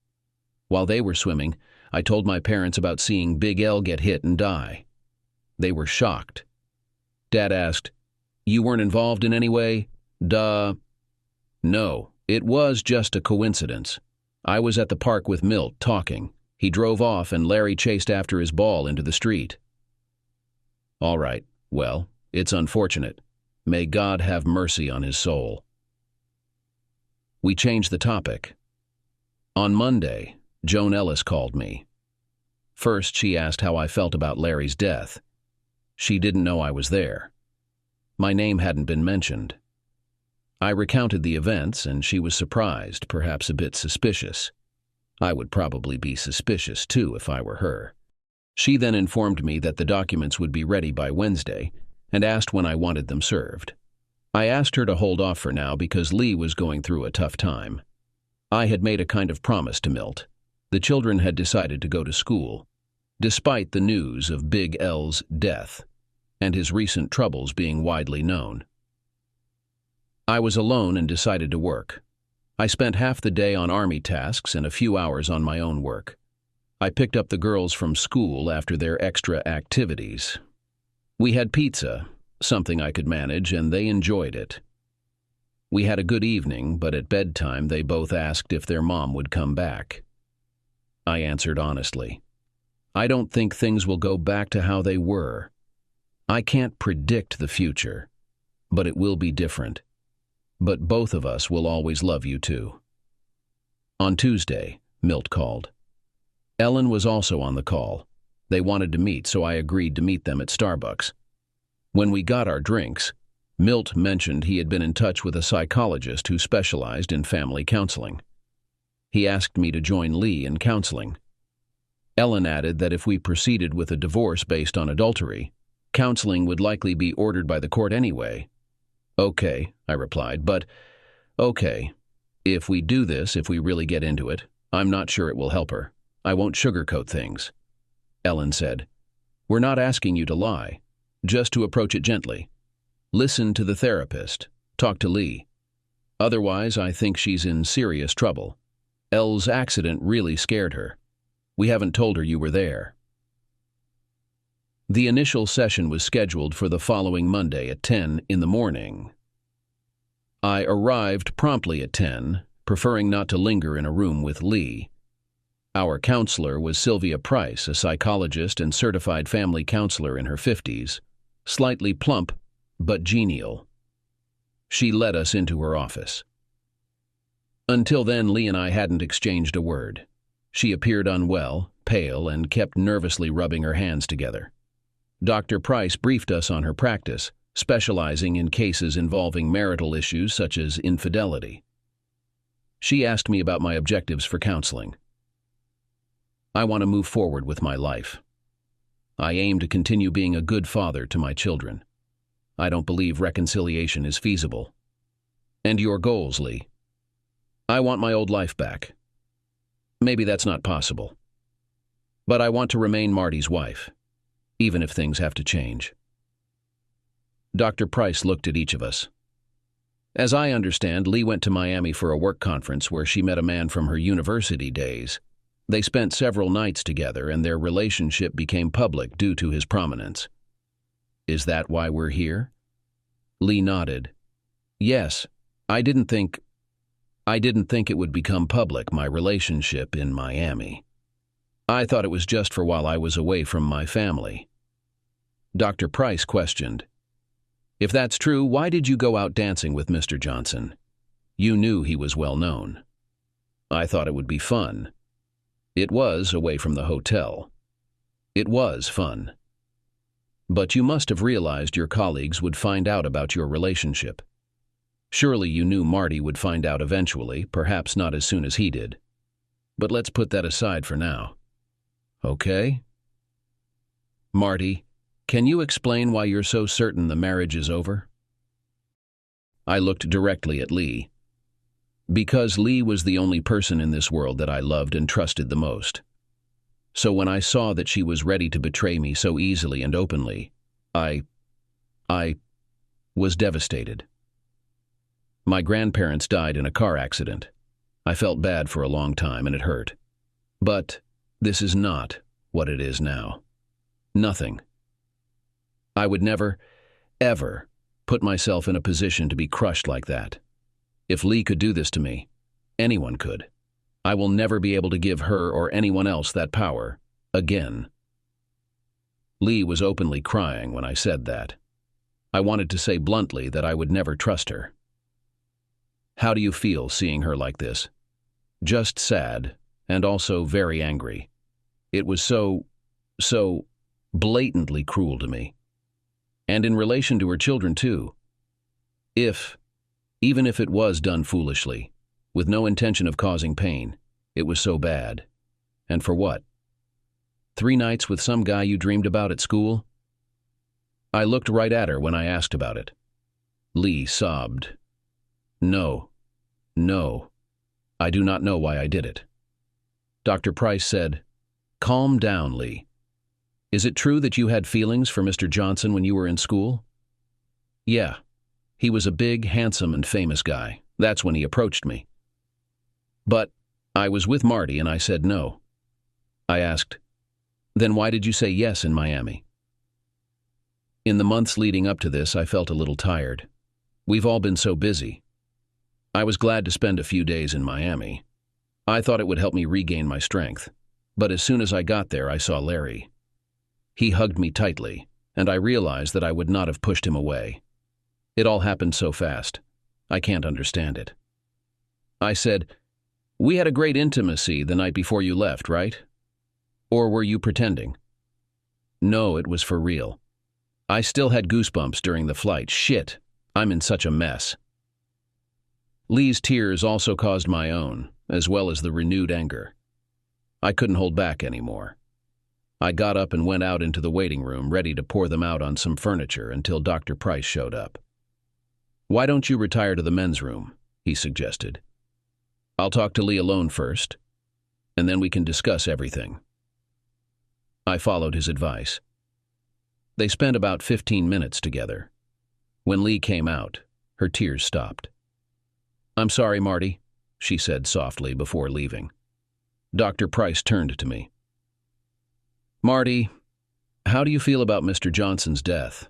Speaker 1: While they were swimming, I told my parents about seeing Big L get hit and die. They were shocked. Dad asked, "You weren't involved in any way?" "Duh." "No, it was just a coincidence. I was at the park with Milt talking. He drove off and Larry chased after his ball into the street." "All right, well, it's unfortunate. May God have mercy on his soul." We changed the topic. On Monday, Joan Ellis called me. First, she asked how I felt about Larry's death. She didn't know I was there. My name hadn't been mentioned. I recounted the events, and she was surprised, perhaps a bit suspicious. I would probably be suspicious, too, if I were her. She then informed me that the documents would be ready by Wednesday, and asked when I wanted them served. I asked her to hold off for now because Lee was going through a tough time. I had made a kind of promise to Milt. The children had decided to go to school, despite the news of Big L's death, and his recent troubles being widely known. I was alone and decided to work. I spent half the day on Army tasks and a few hours on my own work. I picked up the girls from school after their extra activities. We had pizza, something I could manage, and they enjoyed it. We had a good evening, but at bedtime they both asked if their mom would come back. I answered honestly. I don't think things will go back to how they were. I can't predict the future, but it will be different. But both of us will always love you too. On Tuesday, Milt called. Ellen was also on the call. They wanted to meet, so I agreed to meet them at Starbucks. When we got our drinks, Milt mentioned he had been in touch with a psychologist who specialized in family counseling. He asked me to join Lee in counseling. Ellen added that if we proceeded with a divorce based on adultery, counseling would likely be ordered by the court anyway. "Okay," I replied, "but okay. If we do this, if we really get into it, I'm not sure it will help her. I won't sugarcoat things." Ellen said, "We're not asking you to lie, just to approach it gently. Listen to the therapist. Talk to Lee. Otherwise, I think she's in serious trouble. Elle's accident really scared her. We haven't told her you were there." The initial session was scheduled for the following Monday at 10 in the morning. I arrived promptly at 10, preferring not to linger in a room with Lee. Our counselor was Sylvia Price, a psychologist and certified family counselor in her 50s, slightly plump but genial. She led us into her office. Until then, Lee and I hadn't exchanged a word. She appeared unwell, pale, and kept nervously rubbing her hands together. Dr. Price briefed us on her practice, specializing in cases involving marital issues such as infidelity. She asked me about my objectives for counseling. I want to move forward with my life. I aim to continue being a good father to my children. I don't believe reconciliation is feasible. And your goals, Lee? I want my old life back. Maybe that's not possible. But I want to remain Marty's wife, even if things have to change. Dr. Price looked at each of us. As I understand, Lee went to Miami for a work conference where she met a man from her university days. They spent several nights together, and their relationship became public due to his prominence. Is that why we're here? Lee nodded. Yes, I didn't think it would become public, my relationship in Miami. I thought it was just for while I was away from my family. Dr. Price questioned, if that's true, why did you go out dancing with Mr. Johnson? You knew he was well known. I thought it would be fun. It was away from the hotel. It was fun. But you must have realized your colleagues would find out about your relationship. Surely you knew Marty would find out eventually, perhaps not as soon as he did. But let's put that aside for now. Okay? Marty, can you explain why you're so certain the marriage is over? I looked directly at Lee. Because Lee was the only person in this world that I loved and trusted the most. So when I saw that she was ready to betray me so easily and openly, I was devastated. My grandparents died in a car accident. I felt bad for a long time and it hurt. But this is not what it is now. Nothing. I would never, ever put myself in a position to be crushed like that. If Lee could do this to me, anyone could. I will never be able to give her or anyone else that power again. Lee was openly crying when I said that. I wanted to say bluntly that I would never trust her. How do you feel seeing her like this? Just sad, and also very angry. It was so blatantly cruel to me. And in relation to her children too. Even if it was done foolishly, with no intention of causing pain, it was so bad. And for what? 3 nights with some guy you dreamed about at school? I looked right at her when I asked about it. Lee sobbed. No, I do not know why I did it. Dr. Price said, calm down, Lee. Is it true that you had feelings for Mr. Johnson when you were in school? Yeah. He was a big, handsome, and famous guy. That's when he approached me. But I was with Marty and I said no. I asked, then why did you say yes in Miami? In the months leading up to this, I felt a little tired. We've all been so busy. I was glad to spend a few days in Miami. I thought it would help me regain my strength. But as soon as I got there, I saw Larry. He hugged me tightly, and I realized that I would not have pushed him away. It all happened so fast. I can't understand it. I said, we had a great intimacy the night before you left, right? Or were you pretending? No, it was for real. I still had goosebumps during the flight. Shit, I'm in such a mess. Lee's tears also caused my own, as well as the renewed anger. I couldn't hold back anymore. I got up and went out into the waiting room, ready to pour them out on some furniture until Dr. Price showed up. Why don't you retire to the men's room? He suggested. I'll talk to Lee alone first, and then we can discuss everything. I followed his advice. They spent about 15 minutes together. When Lee came out, her tears stopped. I'm sorry, Marty, she said softly before leaving. Dr. Price turned to me. Marty, how do you feel about Mr. Johnson's death?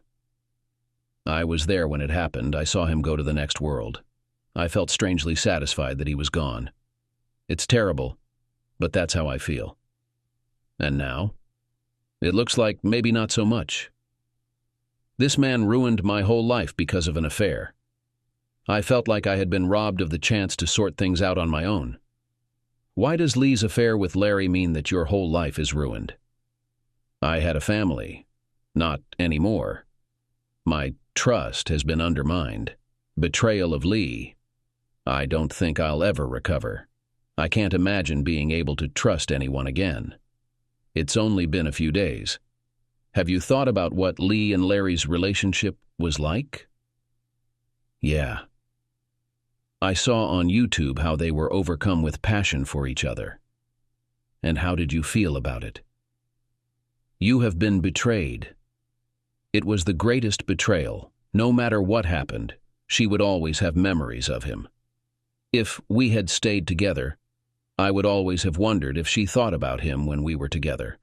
Speaker 1: I was there when it happened. I saw him go to the next world. I felt strangely satisfied that he was gone. It's terrible, but that's how I feel. And now? It looks like maybe not so much. This man ruined my whole life because of an affair. I felt like I had been robbed of the chance to sort things out on my own. Why does Lee's affair with Larry mean that your whole life is ruined? I had a family. Not anymore. My trust has been undermined. Betrayal of Lee. I don't think I'll ever recover. I can't imagine being able to trust anyone again. It's only been a few days. Have you thought about what Lee and Larry's relationship was like? Yeah. I saw on YouTube how they were overcome with passion for each other. And how did you feel about it? You have been betrayed. It was the greatest betrayal. No matter what happened, she would always have memories of him. If we had stayed together, I would always have wondered if she thought about him when we were together.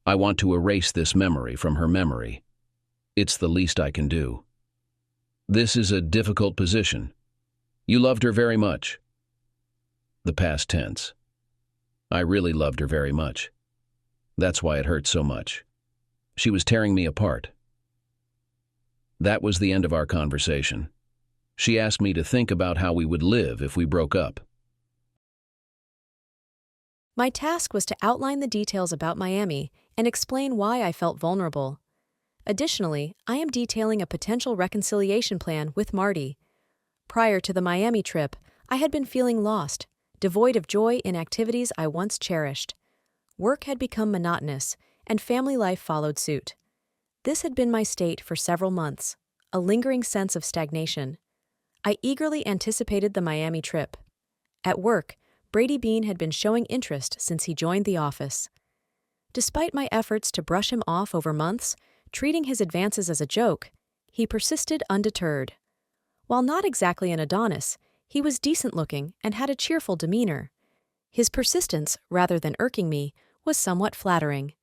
Speaker 1: I want to erase this memory from her memory. It's the least I can do. This is a difficult position. You loved her very much. The past tense. I really loved her very much. That's why it hurt so much. She was tearing me apart. That was the end of our conversation. She asked me to think about how we would live if we broke up.
Speaker 2: My task was to outline the details about Miami and explain why I felt vulnerable. Additionally, I am detailing a potential reconciliation plan with Marty. Prior to the Miami trip, I had been feeling lost, devoid of joy in activities I once cherished. Work had become monotonous, and family life followed suit. This had been my state for several months, a lingering sense of stagnation. I eagerly anticipated the Miami trip. At work, Brady Bean had been showing interest since he joined the office. Despite my efforts to brush him off over months, treating his advances as a joke, he persisted undeterred. While not exactly an Adonis, he was decent-looking and had a cheerful demeanor. His persistence, rather than irking me, was somewhat flattering.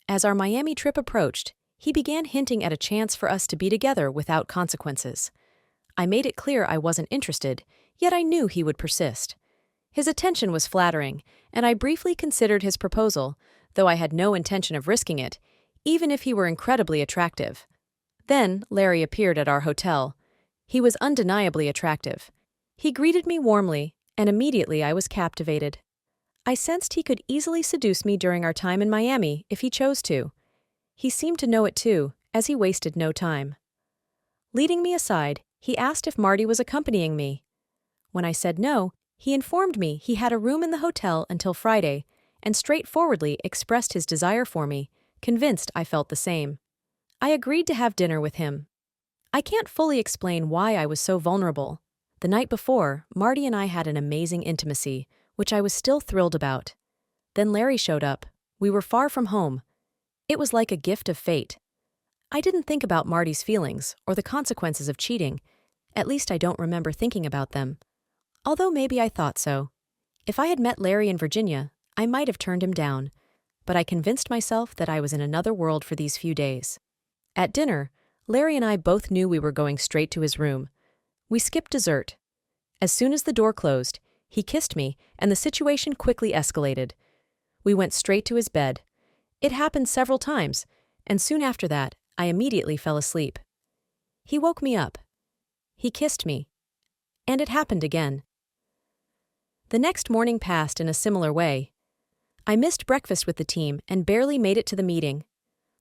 Speaker 2: As our Miami trip approached, he began hinting at a chance for us to be together without consequences. I made it clear I wasn't interested, yet I knew he would persist. His attention was flattering, and I briefly considered his proposal, though I had no intention of risking it, even if he were incredibly attractive. Then Larry appeared at our hotel. He was undeniably attractive. He greeted me warmly, and immediately I was captivated. I sensed he could easily seduce me during our time in Miami if he chose to. He seemed to know it too, as he wasted no time. Leading me aside, he asked if Marty was accompanying me. When I said no, he informed me he had a room in the hotel until Friday, and straightforwardly expressed his desire for me, convinced I felt the same. I agreed to have dinner with him. I can't fully explain why I was so vulnerable. The night before, Marty and I had an amazing intimacy, which I was still thrilled about. Then Larry showed up. We were far from home. It was like a gift of fate. I didn't think about Marty's feelings or the consequences of cheating. At least I don't remember thinking about them. Although maybe I thought so. If I had met Larry in Virginia, I might have turned him down, but I convinced myself that I was in another world for these few days. At dinner, Larry and I both knew we were going straight to his room. We skipped dessert. As soon as the door closed, he kissed me, and the situation quickly escalated. We went straight to his bed. It happened several times, and soon after that, I immediately fell asleep. He woke me up. He kissed me. And it happened again. The next morning passed in a similar way. I missed breakfast with the team and barely made it to the meeting.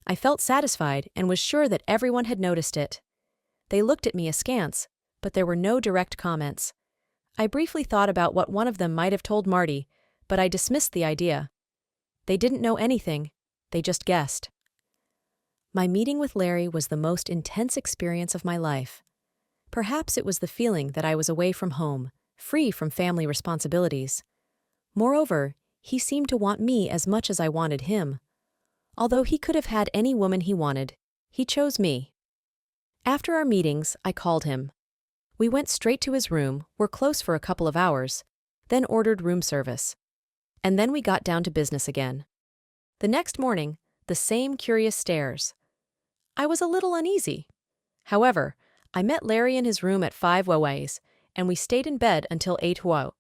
Speaker 2: I felt satisfied and was sure that everyone had noticed it. They looked at me askance, but there were no direct comments. I briefly thought about what one of them might have told Marty, but I dismissed the idea. They didn't know anything, they just guessed. My meeting with Larry was the most intense experience of my life. Perhaps it was the feeling that I was away from home, free from family responsibilities. Moreover, he seemed to want me as much as I wanted him. Although he could have had any woman he wanted, he chose me. After our meetings, I called him. We went straight to his room, were close for a couple of hours, then ordered room service. And then we got down to business again. The next morning, the same curious stares. I was a little uneasy. However, I met Larry in his room at 5 Waways, and we stayed in bed until 8 Huo.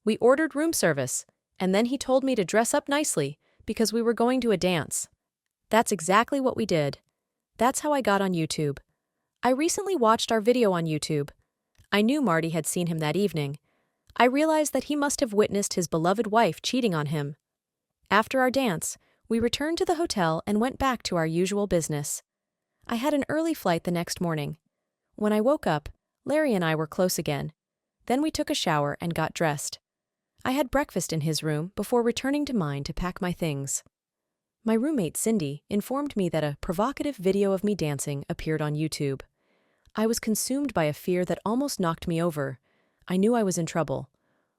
Speaker 2: We ordered room service, And then he told me to dress up nicely because we were going to a dance. That's exactly what we did. That's how I got on YouTube. I recently watched our video on YouTube. I knew Marty had seen him that evening. I realized that he must have witnessed his beloved wife cheating on him. After our dance, we returned to the hotel and went back to our usual business. I had an early flight the next morning. When I woke up, Larry and I were close again. Then we took a shower and got dressed. I had breakfast in his room before returning to mine to pack my things. My roommate Cindy informed me that a provocative video of me dancing appeared on YouTube. I was consumed by a fear that almost knocked me over. I knew I was in trouble.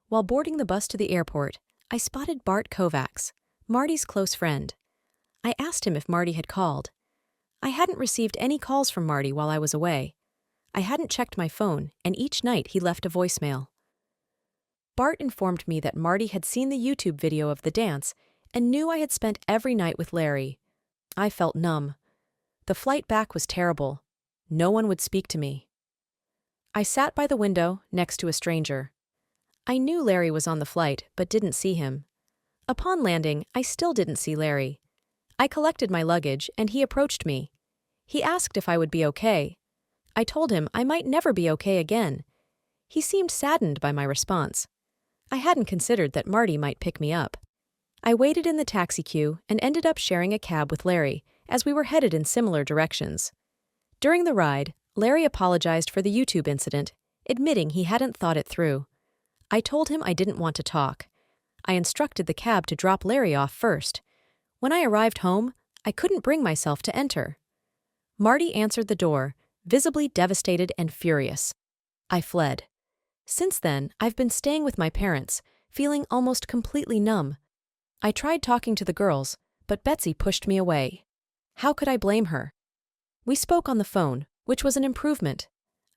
Speaker 2: While boarding the bus to the airport, I spotted Bart Kovacs, Marty's close friend. I asked him if Marty had called. I hadn't received any calls from Marty while I was away. I hadn't checked my phone, and each night he left a voicemail. Bart informed me that Marty had seen the YouTube video of the dance and knew I had spent every night with Larry. I felt numb. The flight back was terrible. No one would speak to me. I sat by the window next to a stranger. I knew Larry was on the flight, but didn't see him. Upon landing, I still didn't see Larry. I collected my luggage, and he approached me. He asked if I would be okay. I told him I might never be okay again. He seemed saddened by my response. I hadn't considered that Marty might pick me up. I waited in the taxi queue and ended up sharing a cab with Larry, as we were headed in similar directions. During the ride, Larry apologized for the YouTube incident, admitting he hadn't thought it through. I told him I didn't want to talk. I instructed the cab to drop Larry off first. When I arrived home, I couldn't bring myself to enter. Marty answered the door, visibly devastated and furious. I fled. Since then, I've been staying with my parents, feeling almost completely numb. I tried talking to the girls, but Betsy pushed me away. How could I blame her? We spoke on the phone, which was an improvement.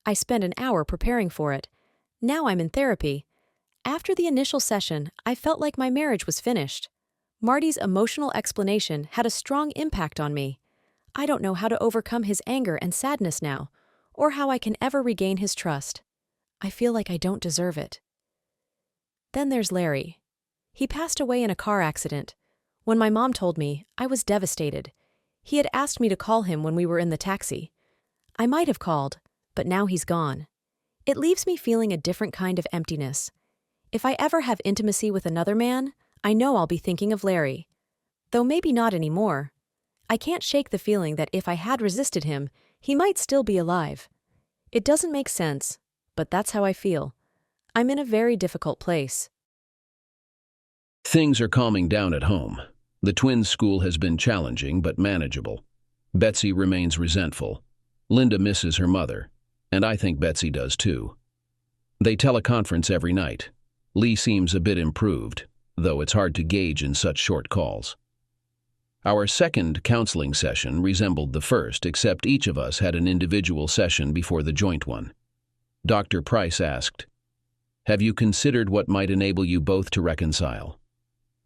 Speaker 2: I spent an hour preparing for it. Now I'm in therapy. After the initial session, I felt like my marriage was finished. Marty's emotional explanation had a strong impact on me. I don't know how to overcome his anger and sadness now, or how I can ever regain his trust. I feel like I don't deserve it. Then there's Larry. He passed away in a car accident. When my mom told me, I was devastated. He had asked me to call him when we were in the taxi. I might have called, but now he's gone. It leaves me feeling a different kind of emptiness. If I ever have intimacy with another man, I know I'll be thinking of Larry. Though maybe not anymore. I can't shake the feeling that if I had resisted him, he might still be alive. It doesn't make sense, but that's how I feel. I'm in a very difficult place.
Speaker 1: Things are calming down at home. The twins' school has been challenging but manageable. Betsy remains resentful. Linda misses her mother, and I think Betsy does too. They teleconference every night. Lee seems a bit improved, though it's hard to gauge in such short calls. Our second counseling session resembled the first, except each of us had an individual session before the joint one. Dr. Price asked, "Have you considered what might enable you both to reconcile?"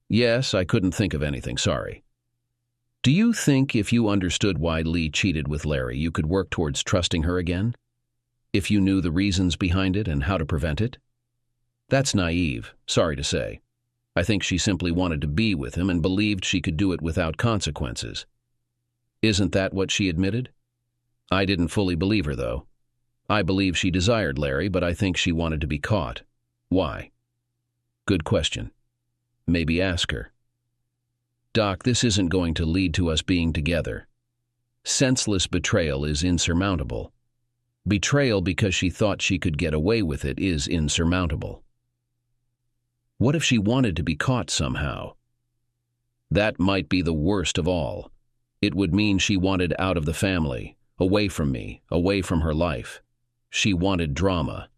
Speaker 1: "Yes, I couldn't think of anything, sorry." "Do you think if you understood why Lee cheated with Larry, you could work towards trusting her again? If you knew the reasons behind it and how to prevent it?" "That's naive, sorry to say. I think she simply wanted to be with him and believed she could do it without consequences." "Isn't that what she admitted?" "I didn't fully believe her, though. I believe she desired Larry, but I think she wanted to be caught. Why?" "Good question. Maybe ask her." "Doc, this isn't going to lead to us being together. Senseless betrayal is insurmountable. Betrayal because she thought she could get away with it is insurmountable. What if she wanted to be caught somehow? That might be the worst of all. It would mean she wanted out of the family, away from me, away from her life. She wanted drama.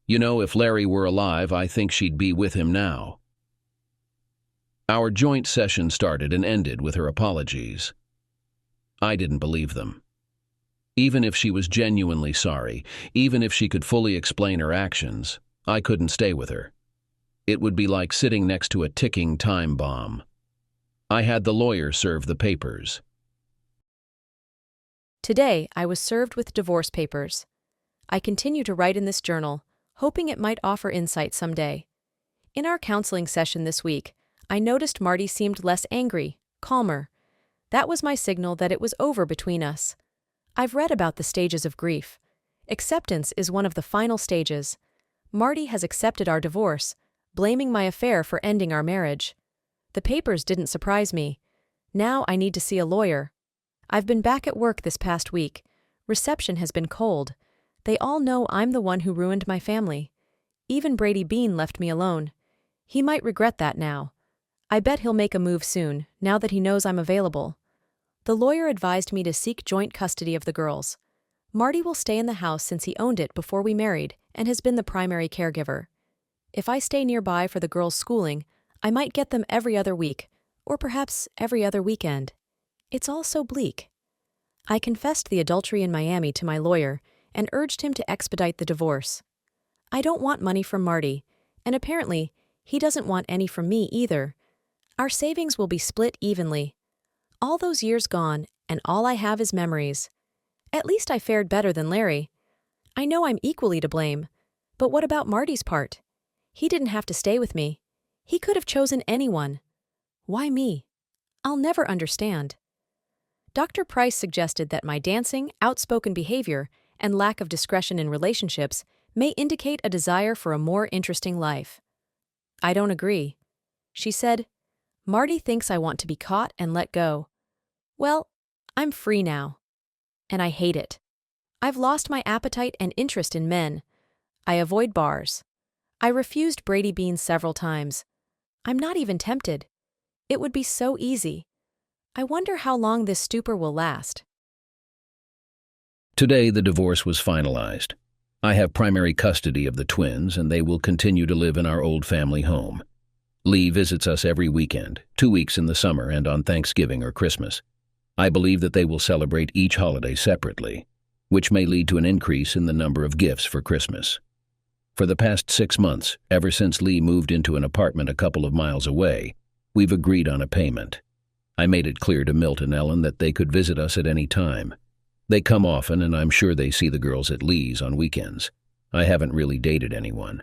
Speaker 1: You know, if Larry were alive, I think she'd be with him now." Our joint session started and ended with her apologies. I didn't believe them. Even if she was genuinely sorry, even if she could fully explain her actions, I couldn't stay with her. It would be like sitting next to a ticking time bomb. I had the lawyer serve the papers.
Speaker 2: Today, I was served with divorce papers. I continue to write in this journal, hoping it might offer insight someday. In our counseling session this week, I noticed Marty seemed less angry, calmer. That was my signal that it was over between us. I've read about the stages of grief. Acceptance is one of the final stages. Marty has accepted our divorce, blaming my affair for ending our marriage. The papers didn't surprise me. Now I need to see a lawyer. I've been back at work this past week. Reception has been cold. They all know I'm the one who ruined my family. Even Brady Bean left me alone. He might regret that now. I bet he'll make a move soon, now that he knows I'm available. The lawyer advised me to seek joint custody of the girls. Marty will stay in the house since he owned it before we married and has been the primary caregiver. If I stay nearby for the girls' schooling, I might get them every other week, or perhaps every other weekend. It's all so bleak. I confessed the adultery in Miami to my lawyer and urged him to expedite the divorce. I don't want money from Marty, and apparently, he doesn't want any from me either. Our savings will be split evenly. All those years gone, and all I have is memories. At least I fared better than Larry. I know I'm equally to blame, but what about Marty's part? He didn't have to stay with me. He could have chosen anyone. Why me? I'll never understand. Dr. Price suggested that my dancing, outspoken behavior, and lack of discretion in relationships may indicate a desire for a more interesting life. I don't agree. She said, Marty thinks I want to be caught and let go. Well, I'm free now. And I hate it. I've lost my appetite and interest in men. I avoid bars. I refused Brady Bean several times. I'm not even tempted. It would be so easy. I wonder how long this stupor will last.
Speaker 1: Today, the divorce was finalized. I have primary custody of the twins, and they will continue to live in our old family home. Lee visits us every weekend, 2 weeks in the summer and on Thanksgiving or Christmas. I believe that they will celebrate each holiday separately, which may lead to an increase in the number of gifts for Christmas. For the past 6 months, ever since Lee moved into an apartment a couple of miles away, we've agreed on a payment. I made it clear to Milt and Ellen that they could visit us at any time. They come often, and I'm sure they see the girls at Lee's on weekends. I haven't really dated anyone.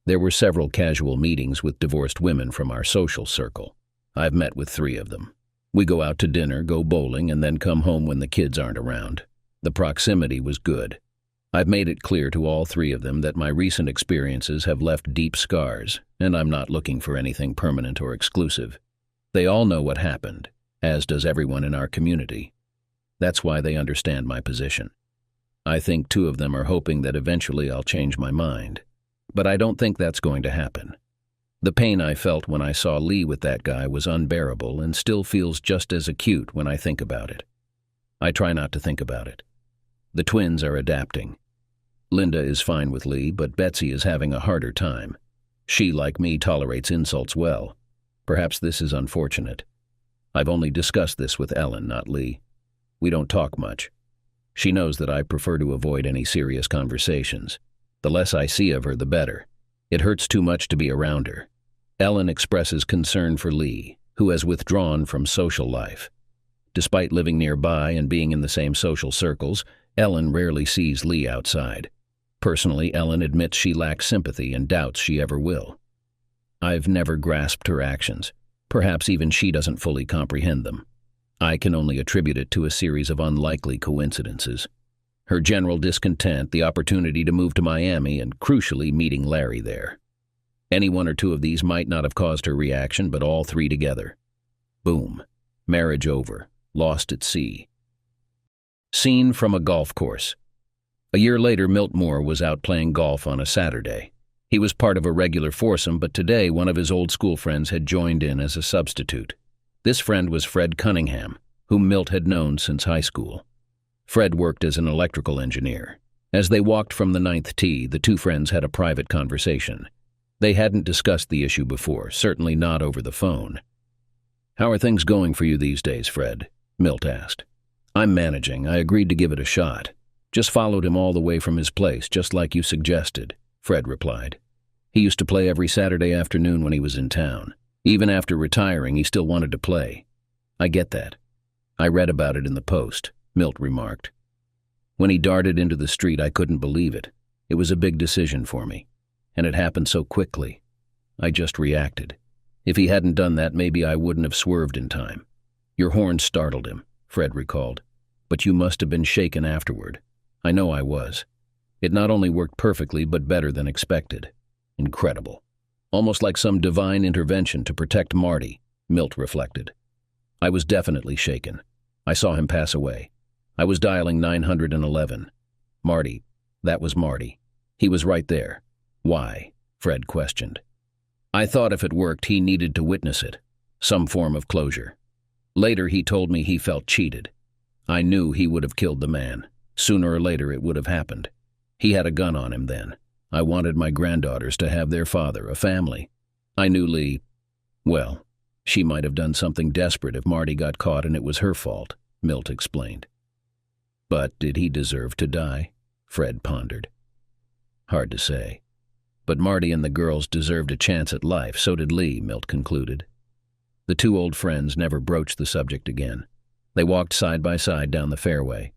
Speaker 1: There were several casual meetings with divorced women from our social circle. I've met with 3 of them. We go out to dinner, go bowling, and then come home when the kids aren't around. The proximity was good. I've made it clear to all 3 of them that my recent experiences have left deep scars, and I'm not looking for anything permanent or exclusive. They all know what happened, as does everyone in our community. That's why they understand my position. I think 2 of them are hoping that eventually I'll change my mind, but I don't think that's going to happen. The pain I felt when I saw Lee with that guy was unbearable and still feels just as acute when I think about it. I try not to think about it. The twins are adapting. Linda is fine with Lee, but Betsy is having a harder time. She, like me, tolerates insults well. Perhaps this is unfortunate. I've only discussed this with Ellen, not Lee. We don't talk much. She knows that I prefer to avoid any serious conversations. The less I see of her, the better. It hurts too much to be around her. Ellen expresses concern for Lee, who has withdrawn from social life. Despite living nearby and being in the same social circles, Ellen rarely sees Lee outside. Personally, Ellen admits she lacks sympathy and doubts she ever will. I've never grasped her actions. Perhaps even she doesn't fully comprehend them. I can only attribute it to a series of unlikely coincidences. Her general discontent, the opportunity to move to Miami, and crucially meeting Larry there. Any 1 or 2 of these might not have caused her reaction, but all 3 together. Boom. Marriage over. Lost at sea. Scene from a golf course. A year later, Milt Moore was out playing golf on a Saturday. He was part of a regular foursome, but today one of his old school friends had joined in as a substitute. This friend was Fred Cunningham, whom Milt had known since high school. Fred worked as an electrical engineer. As they walked from the 9th tee, the 2 friends had a private conversation. They hadn't discussed the issue before, certainly not over the phone. "How are things going for you these days, Fred?" Milt asked. "I'm managing. I agreed to give it a shot. Just followed him all the way from his place, just like you suggested," Fred replied. "He used to play every Saturday afternoon when he was in town. Even after retiring, he still wanted to play. I get that. I read about it in the Post," Milt remarked. "When he darted into the street, I couldn't believe it. It was a big decision for me. And it happened so quickly. I just reacted. If he hadn't done that, maybe I wouldn't have swerved in time. Your horn startled him, Fred recalled. But you must have been shaken afterward. I know I was. It not only worked perfectly, but better than expected. Incredible. Almost like some divine intervention to protect Marty, Milt reflected. I was definitely shaken. I saw him pass away. I was dialing 911. Marty. That was Marty. He was right there. Why? Fred questioned. I thought if it worked, he needed to witness it. Some form of closure. Later, he told me he felt cheated. I knew he would have killed the man. Sooner or later, it would have happened. He had a gun on him then. I wanted my granddaughters to have their father, a family. I knew Lee. Well, she might have done something desperate if Marty got caught and it was her fault, Milt explained. But did he deserve to die? Fred pondered. Hard to say. But Marty and the girls deserved a chance at life, so did Lee, Milt concluded. The two old friends never broached the subject again. They walked side by side down the fairway,